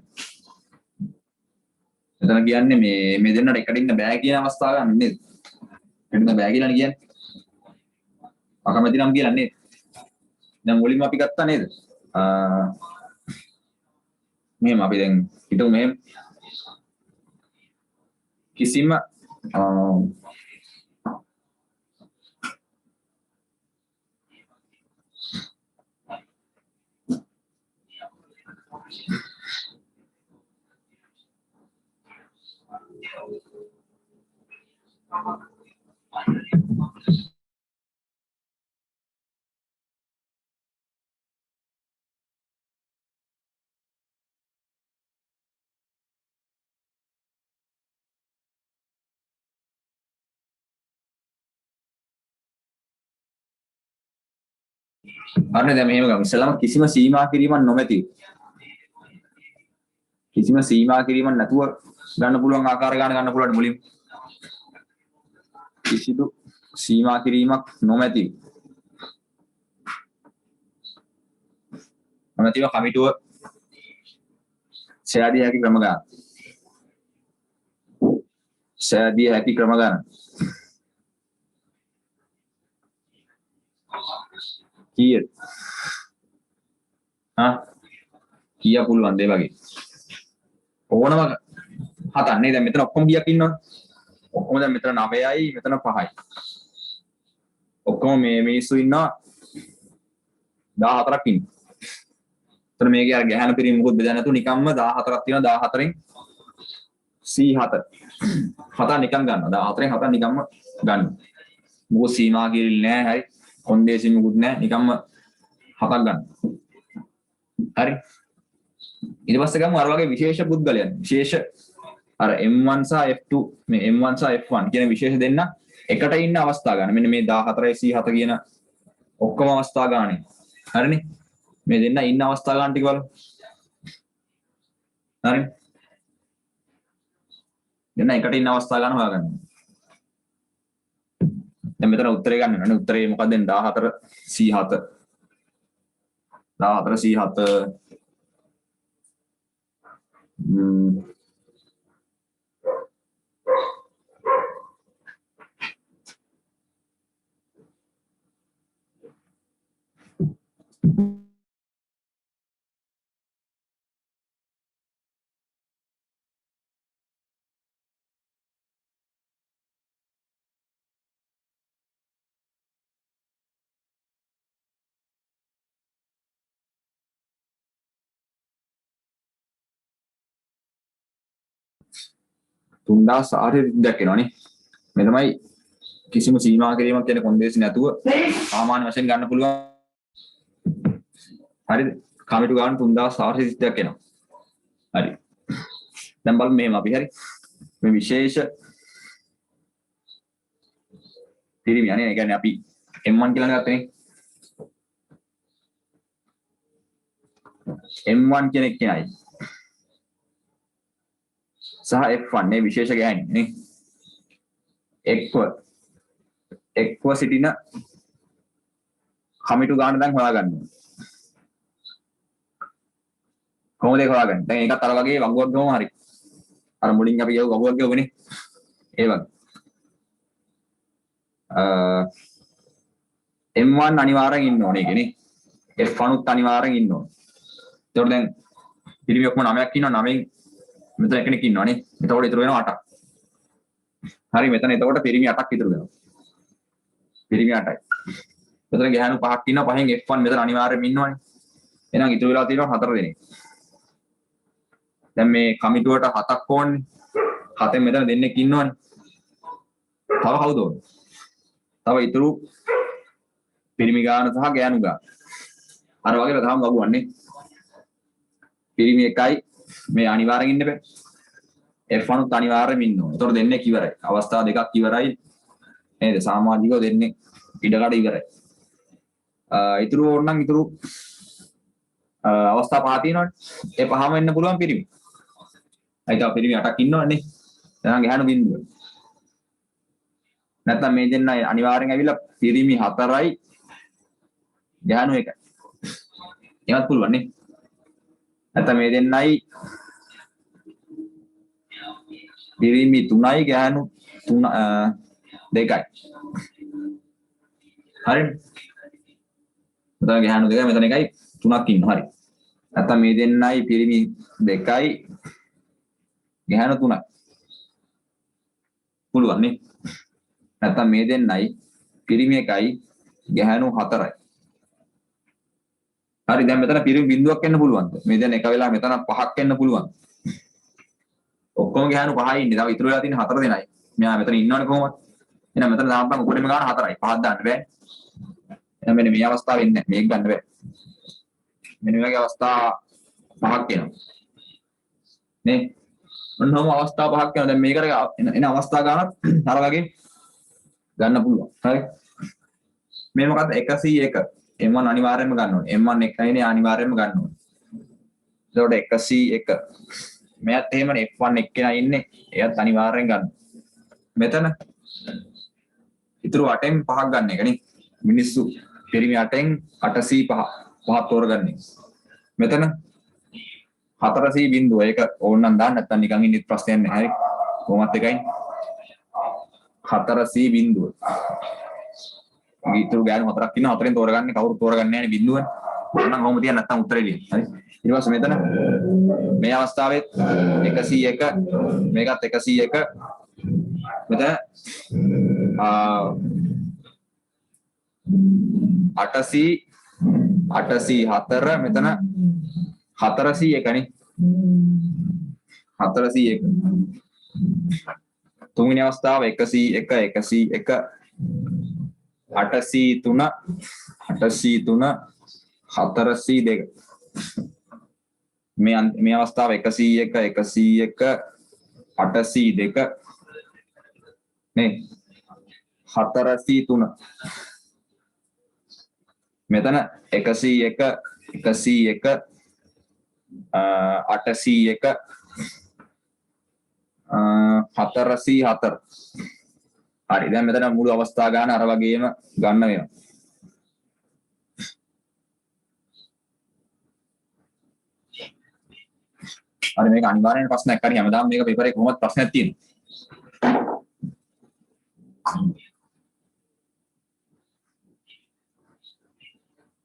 මෙතන කියන්නේ මේ දෙන්නට එකට ඉන්න බෑ කියන අවස්ථාව ගන්න නේද? එකට බෑ කියලානේ කියන්නේ. අකමැති නම් කියලා නේද? දැන් මුලින්ම අපි ගත්තා නේද? මෙහෙම අපි දැන් හිතමු මෙහෙම කිසිම අරනේ දැන් මෙහෙම ගමු. ඉස්සෙල්ලාම කිසිම සීමා කිරීමක් නොමැතිව. කිසිම සීමා කිරීමක් නැතුව ගන්න පුළුවන් ආකාර ගන්න පුළුවන් මුලින්. කිසිදු සීමා කිරීමක් නොමැතිව. නොමැතිව කමිටුව සෑදී හැකි ක්‍රම ගන්න. සෑදී හැකි ක්‍රම ගන්න. කීයද? කීයක් පුළුවන්ද ඒ වගේ? ඕනම හතක් නේ දැන් මෙතන ඔක්කොම කීයක් ඉන්නවද? ඔක්කොම දැන් මෙතන 9යි මෙතන 5යි. ඔක්කොම මේ මිනිස්සු ඉන්නවා 14ක් ඉන්නවා. එතන මේකේ අර ගැහන පිරිමි මොකොත් බෙදන්නේ නැතුව නිකම්ම 14ක් තියෙනවා 14න් C7. 7 නිකන් ගන්නවා. 14න් 7 නිකම්ම ගන්නවා. මොකද සීමා කිරිල්ල නැහැ හරි. කොන්දේසි මොකුත් නැහැ නිකම්ම 7ක් ගන්න. හරි. ඊට පස්සේ ගමු අර වගේ විශේෂ පුද්ගලයන්. විශේෂ අර M1 සහ F2 මේ M1 සහ F1 කියන විශේෂ දෙන්න එකට ඉන්න අවස්ථා ගන්න. මෙන්න මේ 14යි C7 කියන ඔක්කොම අවස්ථා ගානේ. හරිනේ. මේ දෙන්න ඉන්න අවස්ථා ගන්න ටික බලමු. හරි. දෙන්න එකට ඉන්න අවස්ථා ගන්න හොයාගන්න. දැන් මෙතන උත්තරේ ගන්න ඕනේ. උත්තරේ මොකක්ද දැන් 14 C7 14 C7 3600ක් එනවනේ. මේ තමයි කිසිම සීමා කිරීමක් කියන කොන්දේසි නැතුව සාමාන්‍ය වශයෙන් ගන්න පුළුවන්. හරිද? කමිටු ගන්න 3600ක් එනවා. හරි. දැන් බලමු මෙහෙම අපි හරි. මේ විශේෂ පිරිමි අනේ කියන්නේ අපි M1 කියලා ගත්තනේ. M1 කෙනෙක් කියනයි. සහ F1 නේ විශේෂ ගැහැණි නේ. එක්ව සිටින කමිටු ගන්න දැන් හොයාගන්න ඕනේ. කොහොමද ඒක හොයාගන්නේ? දැන් ඒකත් අර වගේ වගුවක් ගමු හරි. අර මුලින් අපි ගියව වගුවක් ගියවනේ. ඒ වගේ. M1 අනිවාර්යෙන් ඉන්න ඕනේ ඒකනේ. F1 උත් අනිවාර්යෙන් ඉන්න ඕනේ. ඒතකොට දැන් පිරිමි ඔක්කොම 9ක් ඉන්නවා 9න් මෙතන එකෙක් ඉන්නවනේ. එතකොට ඉතුරු වෙනවා 8ක්. හරි මෙතන එතකොට පිරිමි 8ක් ඉතුරු වෙනවා. පිරිමි 8යි. මෙතන ගැහණු 5ක් ඉන්නවා 5න් F1 මෙතන අනිවාර්යෙන්ම ඉන්නවනේ. එහෙනම් ඉතුරු වෙලා තියෙනවා 4 දෙනෙක්. දැන් මේ කමිටුවට 7ක් ඕනේ. 7න් මෙතන දෙන්නෙක් ඉන්නවනේ. තව කවුද ඕනේ? තව ඉතුරු පිරිමි ගාන සහ ගෑනු ගාන. අර වගේ තාම වගුවන්නේ. පිරිමි එකයි මේ අනිවාර්යෙන් ඉන්න බෑ. F1 උත් අනිවාර්යෙන් ඉන්න ඕනේ. ඒතකොට දෙන්නෙක් ඉවරයි. අවස්ථා දෙකක් ඉවරයි. නේද? සමාජිකව දෙන්නෙක් ඉඩකඩ ඉවරයි. ඉතුරු ඕනනම් ඉතුරු අවස්ථා පහ තියෙනවනේ. ඒ පහම වෙන්න පුළුවන් පිරිමි. අයිතා පිරිමි 8ක් ඉන්නවනේ. එහෙනම් ගහන බින්දුව. නැත්නම් මේ දෙන්න අනිවාර්යෙන් ඇවිල්ලා පිරිමි 4යි ගහන එකයි. ඒවත් පුළුවන් නේ. නැත්නම් මේ දෙන්නයි පිරිමි 3යි ගහනු 2යි. හරිනේ. මෙතන ගහනු 2යි මෙතන එකයි 3ක් ඉන්නවා. හරි. නැත්නම් මේ දෙන්නයි පිරිමි 2යි ගහනු 3යි. පුළුවන් නේ. නැත්නම් මේ දෙන්නයි පිරිමි 1යි ගහනු 4යි. හරි දැන් මෙතන පිරිමි බිඳුවක් එන්න පුළුවන්ද? මේ දැන් එක වෙලාව මෙතන 5ක් එන්න පුළුවන්. ඔක්කොම ගහනු 5යි ඉන්නේ. තව ඉතුරු වෙලා තියෙන 4 දෙනයි. මෙයා මෙතන ඉන්නවනේ කොහොමද? එහෙනම් මෙතන දාන්න උඩේම ගාන 4යි. 5ක් දාන්න බෑ. එහෙනම් මෙන්න මේ අවස්ථාවේ ඉන්නේ. මේක ගන්න බෑ. මෙන්න මේ වගේ අවස්ථා 5ක් එනවා. නේ? ඔන්නෝම අවස්ථා 5ක් එනවා. දැන් මේකට එන අවස්ථා ගානක් අර වගේ ගන්න පුළුවන්. හරි. මේ මොකද්ද 101 M1 අනිවාර්යයෙන්ම ගන්න ඕනේ. M1 එකයිනේ අනිවාර්යයෙන්ම ගන්න ඕනේ. ඒකට 101 මෙයත් එහෙමනේ F1 එක්කෙනා ඉන්නේ. එයත් අනිවාර්යෙන් ගන්න. මෙතන ඉතුරු 8න් 5ක් ගන්න එක නේ. මිනිස්සු පිරිමි 8න් 8C5 පහක් තෝරගන්නේ. මෙතන 4C බිඳුව. ඒක ඕනනම් දාන්න නැත්නම් නිකන් ඉන්නත් ප්‍රශ්නයක් නැහැ. හරි. කොහොමත් එකයි. 4C බිඳුව. ඉතුරු ගෑනු 4ක් ඉන්නවා. 4න් තෝරගන්නේ කවුරු තෝරගන්නේ නැහැ නේ බිඳුවනේ. ඕනනම් කොහොමද තියන්නේ නැත්නම් උත්තරේ ලියන්න. හරි. ඊට පස්සේ මෙතන මේ අවස්ථාවෙත් 101 මේකත් 101 මෙතන 8C4 මෙතන 4C1 නේ 4C1 තුන්වෙනි අවස්ථාව 1C1 1C1 8C3 8C3 4C2 මේ අවස්ථාව 101 101 8C2 නේ 4C3 මෙතන 101 101 8C1 4C4 හරි දැන් මෙතන මුළු අවස්ථා ගන්න අර වගේම ගන්න වෙනවා හරි මේක අනිවාර්යෙන් ප්‍රශ්නයක් හරි හැමදාම මේක පේපරේ කොහොමද ප්‍රශ්නයක් තියෙනවා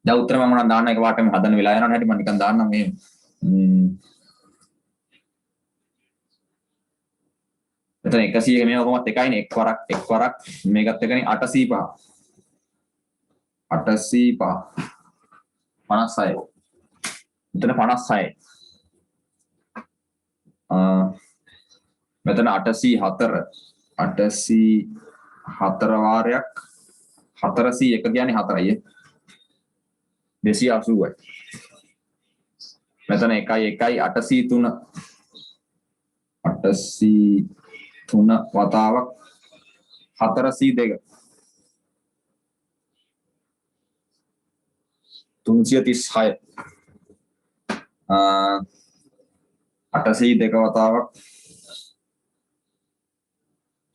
දැන් උත්තර මම උනන් දාන්න එක පාටම හදන්න වෙලා යනවා හැටි මම නිකන් දාන්නම් මේ මෙතන 100 මේක කොහොමද එකයිනේ එක් වරක් මේකත් එකනේ 8C5 8C5 56 මෙතන 56 මෙතන 8C4 වාරයක් 4C1 කියන්නේ 4යි 280යි මෙතන 1යි 8C3 වතාවක් 4C2 336 8C2 වතාවක්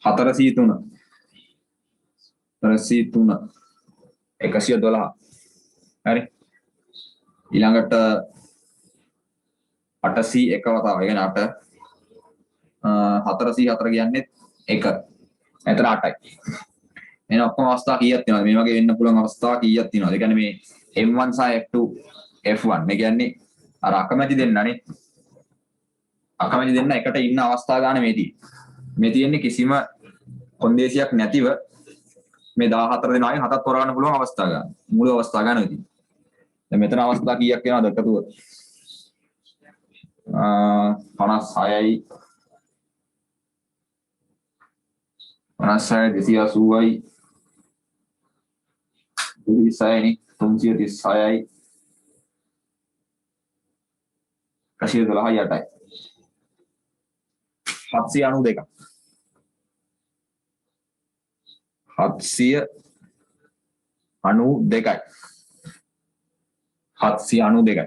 4C3 112 හරි ඊළඟට 8C1 වතාව කියන්නේ 8 4C4 කියන්නේ 1 එතන 8යි එහෙනම් ඔක්කොම අවස්ථා කීයක් තියෙනවද මේ වගේ වෙන්න පුළුවන් අවස්ථා කීයක් තියෙනවද ඒ කියන්නේ මේ M1 සහ F2 F1 මේ කියන්නේ අර අකමැති දෙන්නනේ අකමැති දෙන්න එකට ඉන්න අවස්ථා ගන්න මේ තියෙන්නේ කිසිම කොන්දේසියක් නැතිව මේ 14 දෙනාගෙන් 7ක් තෝරගන්න පුළුවන් අවස්ථා ගන්න මුළු අවස්ථා ගන්න ඉතින් දැන් මෙතන අවස්ථා කීයක් වෙනවද එකතුව? 56යි 280යි 36යි 336යි 112යි 8යි 792ක් 792යි 792යි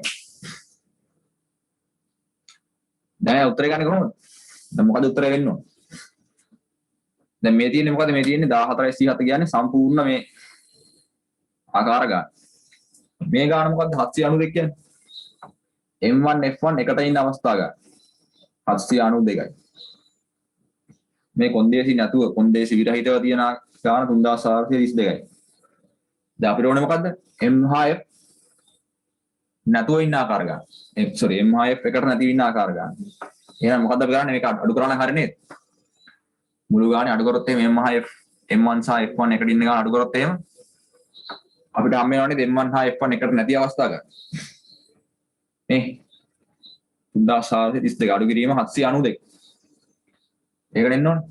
දැන් උත්තරේ ගන්න කොහොමද? දැන් මොකද උත්තරේ වෙන්න ඕන? දැන් මේ තියෙන්නේ මොකද? මේ තියෙන්නේ 1437 කියන්නේ සම්පූර්ණ මේ ආකාර ගාන. මේ ගාන මොකද්ද? 792 කියන්නේ. M1 F1 එකට ඉන්න අවස්ථා ගාන. 792යි. මේ කොන්දේසි නැතුව කොන්දේසි විරහිතව තියෙන ගාන 3422යි. දැන් අපිට ඕනේ මොකද්ද? M5F නැතුව ඉන්න ආකාර ගාන. sorry M5F එකට නැතිව ඉන්න ආකාර ගාන. එහෙනම් මොකද්ද අපි කරන්නේ? මේක අඩු කරන්න හරිය නේද? මුළු ගානේ අඩු කරොත් එහෙම M5F M1 සහ F1 එකට ඉන්න ගාන අඩු කරොත් එහෙම අපිට හම් වෙනවනේ M1 හා F1 එකට නැති අවස්ථා ගන්න. මේ 3432 අඩු කිරීම 792. ඒකට එන්න ඕනේ.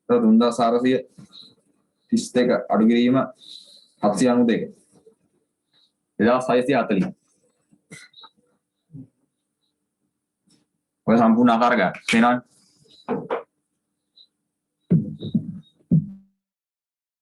3432 අඩු කිරීම 792. 2640. ඔය සම්පූර්ණ ආකාර ගන්න. තේනවද?